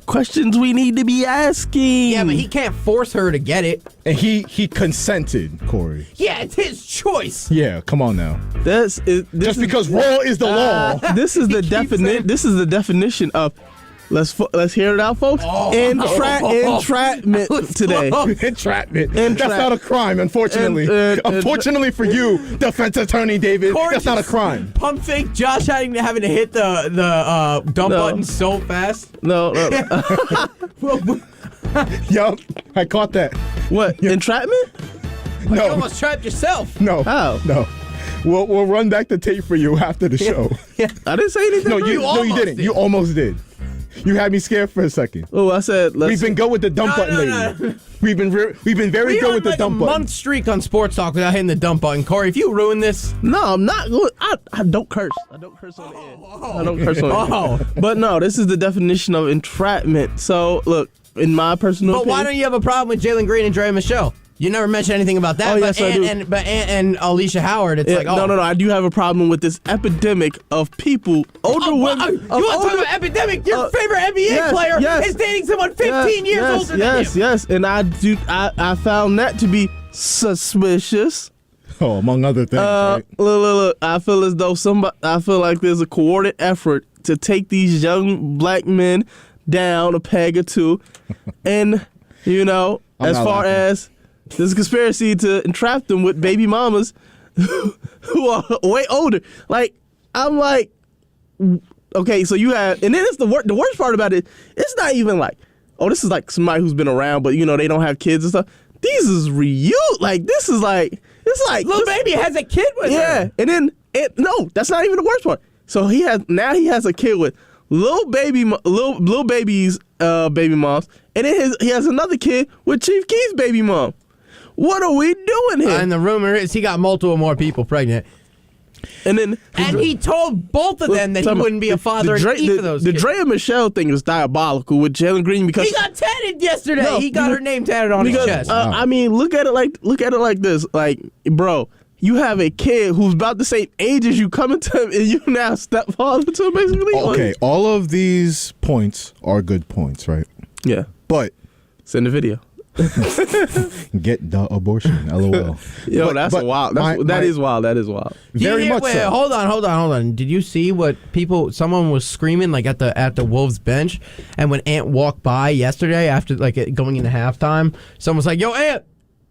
Questions we need to be asking. Yeah, but he can't force her to get it. And he consented, Corey. Yeah, it's his choice. Yeah, come on now. Just because law is the law. This is the definition. This is the definition of. Let's hear it out, folks. Entrapment today. Entrapment. That's not a crime, unfortunately. Unfortunately for you, defense attorney David, Corey, that's not a crime. Pump fake Josh having to hit the dump button so fast. No. Yup, I caught that. What? Entrapment? No. You almost trapped yourself. No. How? No. We'll run back the tape for you after the show. I didn't say anything. No, you didn't. You almost did. You had me scared for a second. Oh, I said we've been good with the dump button lately. We've been very good with the dump button. A month streak on Sports Talk without hitting the dump button. Corey, if you ruin this, no, I'm not good. I don't curse. I don't curse on the air. I don't curse on the air. But no, this is the definition of entrapment. So look, in my personal opinion, why don't you have a problem with Jalen Green and Dre Michelle? You never mentioned anything about that. Oh, yes, I do. But Ant and Alicia Howard, it's like, No, I do have a problem with this epidemic of people, older women. You want to talk about epidemic? Your favorite NBA player is dating someone 15 years older than you. Yes, and I found that to be suspicious. Oh, among other things, right? Look, I feel as though I feel like there's a coordinated effort to take these young black men down a peg or two, and as far as there's a conspiracy to entrap them with baby mamas who are way older. Like, I'm like, okay, so you have, and then it's the worst part about it, it's not even like, oh, this is like somebody who's been around, but they don't have kids and stuff. These is real. Like, this is like, it's like Lil Baby has a kid with her. Yeah, and then no, that's not even the worst part. So he has a kid with Lil Baby's baby moms, and then he has another kid with Chief Keef's baby mom. What are we doing here? And the rumor is he got multiple more people pregnant. And he told both of them that he wouldn't be a father for those kids. The Dre and Michelle thing is diabolical with Jalen Green because he got tatted yesterday. He got her name tatted on his chest. I mean, look at it like this. Like, bro, you have a kid who's about the same age as you coming to him, and you now stepfather to him, basically. Okay, all of these points are good points, right? Yeah. But send the video. Get the abortion, LOL. Yo, that's wild. That is wild. Very much so. Hold on. Did you see what someone was screaming like at the Wolves bench, and when Ant walked by yesterday after going into halftime, someone was like, "Yo, Ant,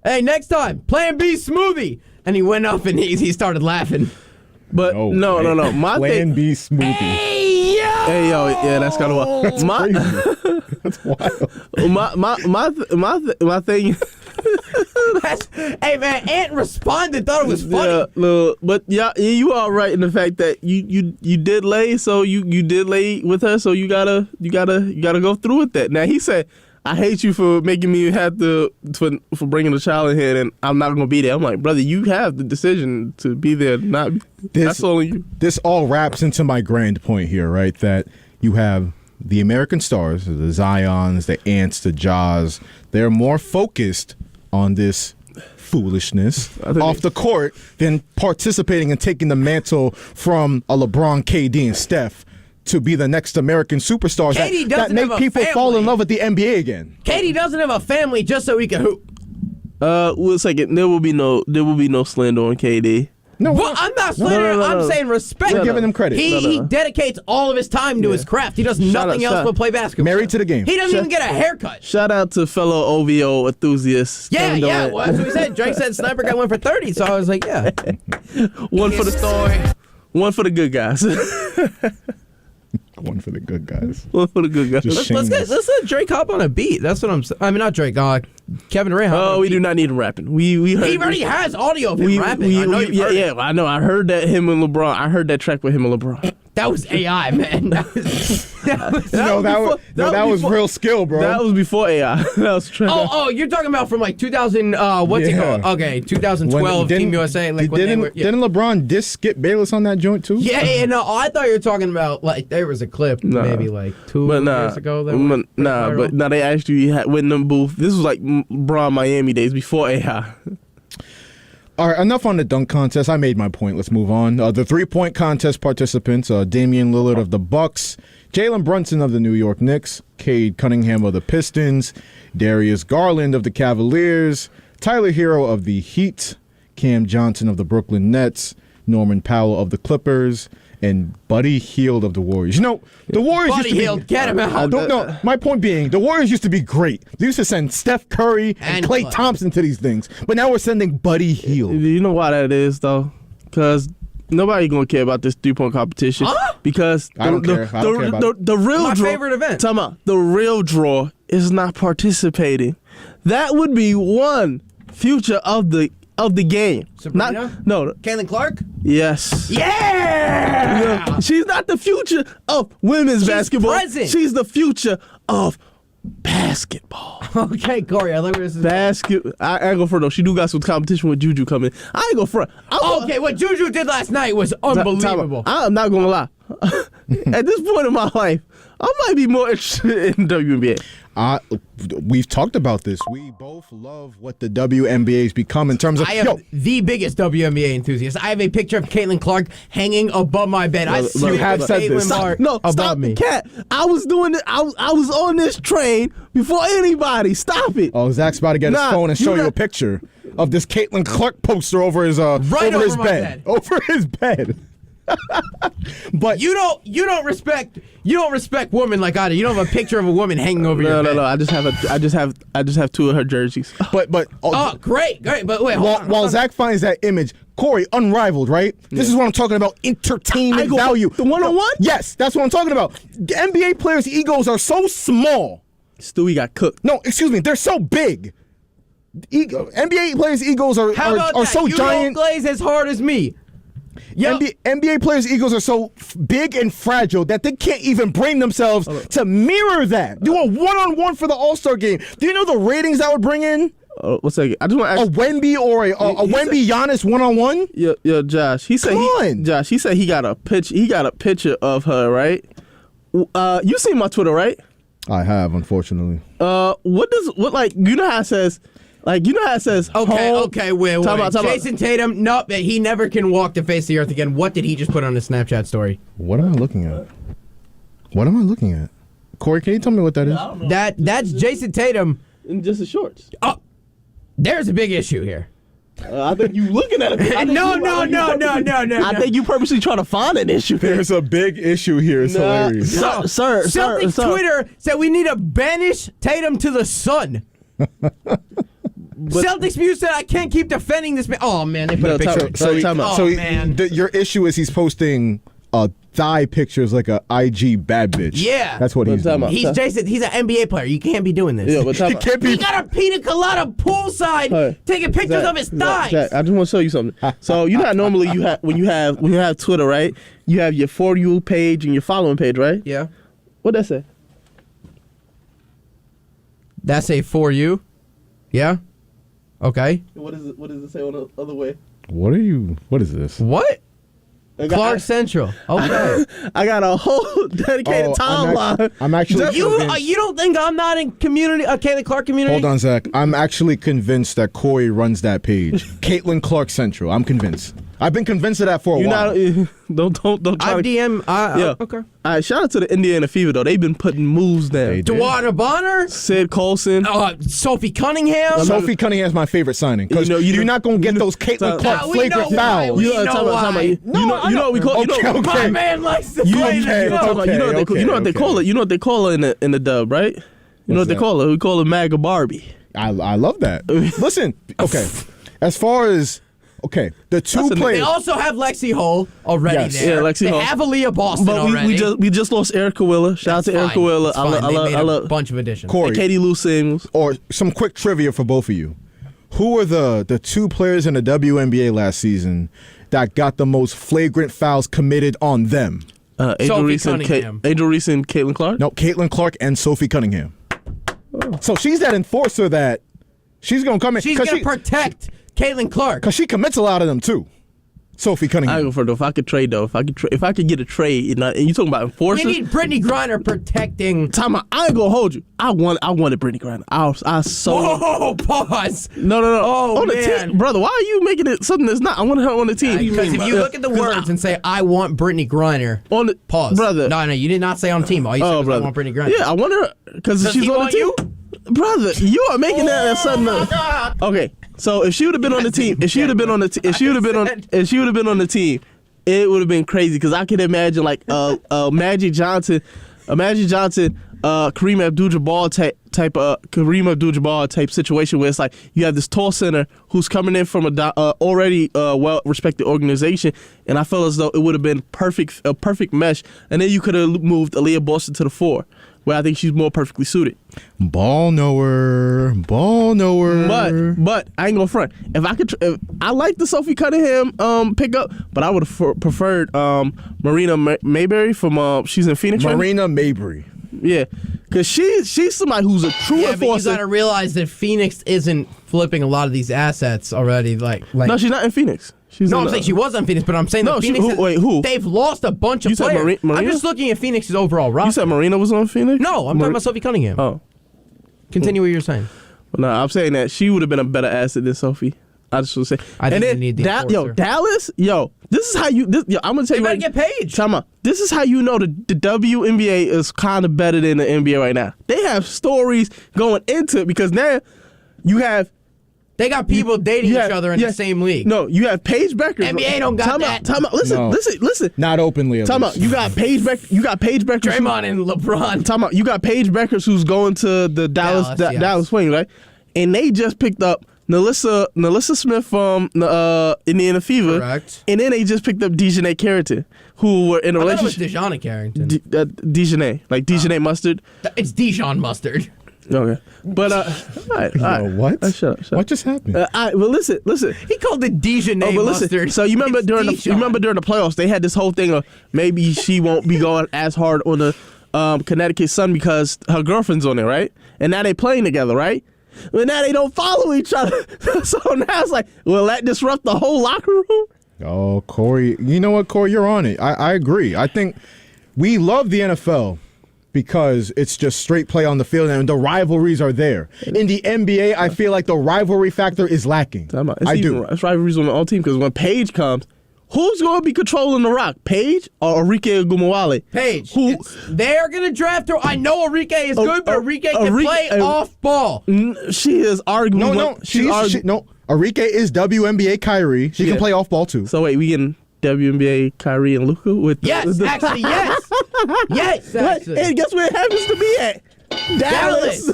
hey, next time, Plan B smoothie," and he went up and he started laughing. But no. My Plan B smoothie. Hey yo, yeah, that's kind of wild. That's wild. My thing. Hey man, Ant responded, thought it was funny. Yeah, but you are right in the fact that you did lay, so you did lay with her, so you gotta go through with that. Now he said, I hate you for making me have for bringing the child in here, and I'm not gonna be there. I'm like, brother, you have the decision to be there. That's only you. This all wraps into my grand point here, right? That you have the American stars, the Zions, the Ants, the Jaws. They're more focused on this foolishness off the court than participating and taking the mantle from a LeBron, KD, and Steph to be the next American superstars Katie that doesn't make have a people fall in family. love with the NBA again. Katie doesn't have a family just so he can hoop. One second. There will be no slander on KD. No, well, I'm not slandering. No. I'm saying respect. We're giving him credit. He dedicates all of his time to his craft. He does nothing else but play basketball. Married to the game. He doesn't even get a haircut. Shout out to fellow OVO enthusiasts. Yeah. Well, that's what we said. Drake said Sniper guy went for 30, so I was like, yeah. One for the story. One for the good guys. One for the good guys. One for the good guys. Let's let Drake hop on a beat. That's what I'm saying. I mean, not Drake. Kevin Durant. Oh, we do not need him rapping. We heard, he already has audio of him rapping. I know you've heard it. I know. I heard that him and LeBron. I heard that track with him and LeBron. That was AI, man. That was real skill, bro. That was before AI. That was track. Oh, you're talking about from like 2000. What's it called? Okay, 2012 Team USA. Like didn't LeBron diss Skip Bayless on that joint too? Yeah. No, I thought you were talking about like there was a clip maybe like 2 years ago. But they actually had went in the booth. This was like LeBron Miami days before AI. All right, enough on the dunk contest. I made my point. Let's move on. The 3-point contest participants: Damian Lillard of the Bucks, Jalen Brunson of the New York Knicks, Cade Cunningham of the Pistons, Darius Garland of the Cavaliers, Tyler Hero of the Heat, Cam Johnson of the Brooklyn Nets, Norman Powell of the Clippers, and Buddy Hield of the Warriors. You know, the Warriors Buddy used to Hield, be, get him out. No, my point being, the Warriors used to be great. They used to send Steph Curry and Klay Thompson to these things. But now we're sending Buddy Hield. You know why that is, though? Because nobody going to care about this 3-point competition. Huh? Because I don't care. I don't care about the real my draw, favorite event. Talking about the real draw is not participating. That would be one future of the game. Sabrina? No. Caitlin Clark? Yes. Yeah! She's not the future of women's basketball. Present. She's the future of basketball. Okay, Corey, I like where this is. I ain't go front though. She do got some competition with Juju coming. I ain't go front. Okay, what Juju did last night was unbelievable. I'm not gonna lie. At this point in my life, I might be more interested in WNBA. We've talked about this. We both love what the WNBA's become in terms of. I am the biggest WNBA enthusiast. I have a picture of Caitlin Clark hanging above my bed. You have said this. Stop me. Cat. I was doing it. I was on this train before anybody. Stop it. Oh, Zach's about to get his phone and show you a picture of this Caitlin Clark poster over his his bed. Over his bed. But you don't respect women like I do. You don't have a picture of a woman hanging over your bed. No. I just have 2 of her jerseys. But great. But wait, while Zach finds that image, Corey, unrivaled, right? Yeah. This is what I'm talking about. Entertainment value. The 1-on-1? Yes, that's what I'm talking about. The NBA players' egos are so small. Stewie got cooked. No, excuse me, they're so big. NBA players' egos are so you giant. You don't glaze as hard as me. NBA players' egos are so big and fragile that they can't even bring themselves to mirror that. Do a 1-on-1 for the All-Star game. Do you know the ratings that would bring in? One second. I just want to ask a Wemby or a Wemby Giannis 1-on-1. Yeah, Josh. He said Josh. He said he got a picture of her, right? You seen my Twitter, right? I have, unfortunately. You know how it says. Like, you know how it says, Okay, wait. Talk about. Jason Tatum, no, he never can walk the face of the earth again. What did he just put on his Snapchat story? What am I looking at? Corey, can you tell me what that is? That's Jason Tatum. In just the shorts. Oh, there's a big issue here. I think you looking at it. No. I think you purposely trying to find an issue. There's a big issue here. It's hilarious. Celtics Twitter said we need to banish Tatum to the sun. Celtics View said I can't keep defending this man. Oh man, they put a picture. Your issue is he's posting thigh pictures like a IG bad bitch. Yeah, that's what he's doing. He's Jason. He's an NBA player. You can't be doing this. Yeah, but he got a pina colada poolside taking pictures of his thighs. Zach, I just want to show you something. So you know how normally you have when you have Twitter, right? You have your For You page and your following page, right? Yeah. What'd that say? That's a For You. Yeah. Okay. What does it say on the other way? What is this? What? Clark Central. Okay. I got a whole dedicated timeline. I'm actually you don't think I'm not in community, Caitlin Clark community? Hold on, Zach. I'm actually convinced that Corey runs that page. Caitlin Clark Central. I'm convinced. I've been convinced of that for a while. Don't try to DM. Yeah. Okay. All right, shout out to the Indiana Fever though. They've been putting moves down. Dewana Bonner, Sid Colson, Sophie Cunningham. Sophie Cunningham's my favorite signing because you're not gonna get those Caitlin Clark flagrant fouls. You know what we call. My man likes to play You know what they call it. You know what they call it in the dub, right? You know what they call it. We call it MAGA Barbie. I love that. Listen, okay. As far as the two players. They also have Lexi Hull already there. Yeah, Lexi Hull. They have Aaliyah Boston but already. we just lost Erica Willa. Shout out to Erica Willa. I love a bunch of additions. Corey, Katie Lou Samuels. Or some quick trivia for both of you. Who were the two players in the WNBA last season that got the most flagrant fouls committed on them? Angel Reese and Caitlin Clark? No, Caitlin Clark and Sophie Cunningham. So she's that enforcer that she's going to come in. She's going to protect Caitlin Clark. Because she commits a lot of them, too. Sophie Cunningham. I go for it, though. If I could trade, though. If I could get a trade, and you talking about enforcers. We need Brittany Griner protecting. Time out. I ain't going to hold you. I wanted Brittany Griner. Whoa, pause. No. Oh, on man. The team. Brother, why are you making it something that's not? I want her on the team. Because if you look at the words and say, I want Brittany Griner. On the, pause. Brother. No, you did not say on the team. All you said was, I want Brittany Griner. Yeah, I want her because she's on the team. Brother, you are making that as something. Okay, so if she would have been on the team, if she would have been on the team, it would have been crazy because I could imagine like Magic Johnson, Kareem Abdul-Jabbar type situation where it's like you have this tall center who's coming in from a already well-respected organization, and I felt as though it would have been a perfect mesh, and then you could have moved Aaliyah Boston to the 4. Where I think she's more perfectly suited. Ball knower. But I ain't gonna front. If I could, I like the Sophie Cunningham pickup, but I would have preferred Marina Mayberry from she's in Phoenix. Marina Mayberry. Yeah, because she's somebody who's a true enforcer. But you gotta realize that Phoenix isn't flipping a lot of these assets already. Like no, she's not in Phoenix. I'm saying she was on Phoenix, but I'm saying that Phoenix. Who? They've lost a bunch of you players. Said Marina? I'm just looking at Phoenix's overall roster. You said Marina was on Phoenix? No, I'm talking about Sophie Cunningham. Oh. Continue what you're saying. No, I'm saying that she would have been a better asset than Sophie. I just want to say. I think need the Dallas, this is how you. I'm gonna tell you. They gotta get paid. Time out. This is how you know the WNBA is kind of better than the NBA right now. They have stories going into it because now you have. They got people dating each other in the same league. No, you have Paige Becker. NBA don't got that. Time out. Listen. Not openly. Time out. You got Paige Becker. Draymond and LeBron. Time out. You got Paige Beckers who's going to the Dallas Wings, right? And they just picked up Nalissa Smith from Indiana Fever. Correct. And then they just picked up Dejanay Carrington, who were in a relationship. It was Dejanay Carrington. Dejanay, like Dejanay Mustard. It's Dijon Mustard. Okay, but all right. What? Shut up. What just happened? Well, listen. He called it Dijonay Mustard. So you remember during the playoffs, they had this whole thing of maybe she won't be going as hard on the Connecticut Sun because her girlfriend's on there, right? And now they playing together, right? But now they don't follow each other. So now it's like, will that disrupt the whole locker room? Oh, Corey, you know what, Corey, you're on it. I agree. I think we love the NFL. Because it's just straight play on the field and the rivalries are there. In the NBA, I feel like the rivalry factor is lacking. I do. It's rivalries on the all team because when Paige comes, who's going to be controlling the rock? Paige or Enrique Ogumawale? Paige. They're going to draft her. I know Enrique is good, but Enrique can play off ball. She is arguing. No. Enrique is WNBA Kyrie. She can play off ball too. So wait, we getting WNBA Kyrie and Luka with yes. Yes, actually. And guess where it happens to be at? Dallas.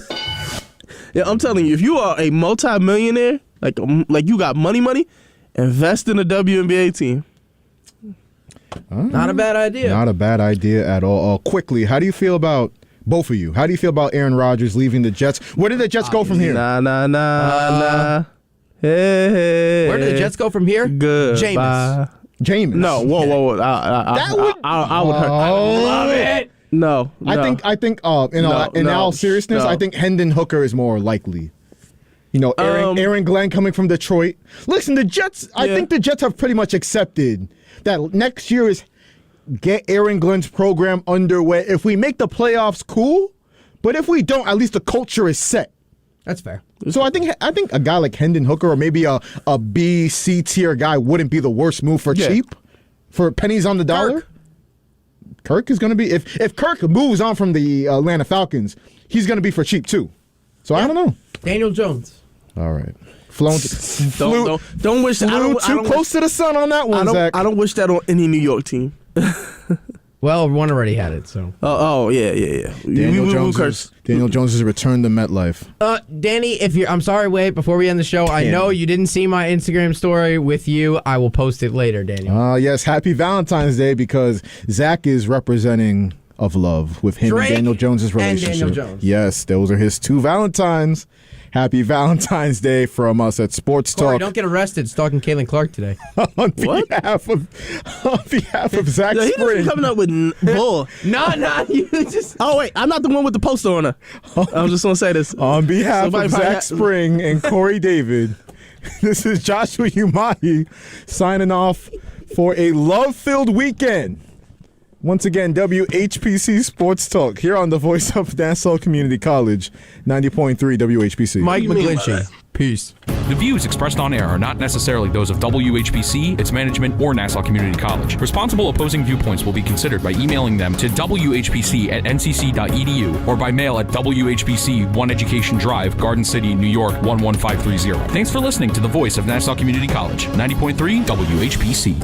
Yeah, I'm telling you, if you are a multi-millionaire, like you got money, invest in a WNBA team. Not a bad idea. Not a bad idea at all. Quickly, how do you feel about both of you? How do you feel about Aaron Rodgers leaving the Jets? Where did the Jets go from here? Nah. Hey. Where did the Jets go from here? Good. Jameis. No, whoa. I would hurt. I love it. No. I think. In all seriousness, I think Hendon Hooker is more likely. Aaron Glenn coming from Detroit. Listen, the Jets. I think the Jets have pretty much accepted that next year is get Aaron Glenn's program underway. If we make the playoffs, cool. But if we don't, at least the culture is set. That's fair. So I think a guy like Hendon Hooker or maybe a B, C tier guy wouldn't be the worst move for cheap, for pennies on the dollar. Kirk is going to be, if Kirk moves on from the Atlanta Falcons, he's going to be for cheap too. So I don't know. Daniel Jones. All right. Don't wish. Flew too close to the sun on that one, Zach. I don't wish that on any New York team. Well, one already had it, so. Yeah. Daniel Jones has returned to MetLife. Danny, I'm sorry, wait, before we end the show, I know you didn't see my Instagram story with you. I will post it later, Daniel. Yes, happy Valentine's Day, because Zach is representing of love with him Drake and Daniel Jones' relationship. and Daniel Jones. Yes, those are his 2 Valentines. Happy Valentine's Day from us at Sports Corey, Talk. don't get arrested stalking Caitlin Clark today. on behalf of Zach He Spring. coming up with bull. No, you just. Oh wait, I'm not the one with the poster on her. I'm just gonna say this On behalf of Zach Spring and Corey David, this is Joshua Umati signing off for a love-filled weekend. Once again, WHPC Sports Talk here on the voice of Nassau Community College, 90.3 WHPC. Mike McGlinchey. Peace. The views expressed on air are not necessarily those of WHPC, its management, or Nassau Community College. Responsible opposing viewpoints will be considered by emailing them to whpc@ncc.edu or by mail at WHPC 1 Education Drive, Garden City, New York 11530. Thanks for listening to the voice of Nassau Community College, 90.3 WHPC.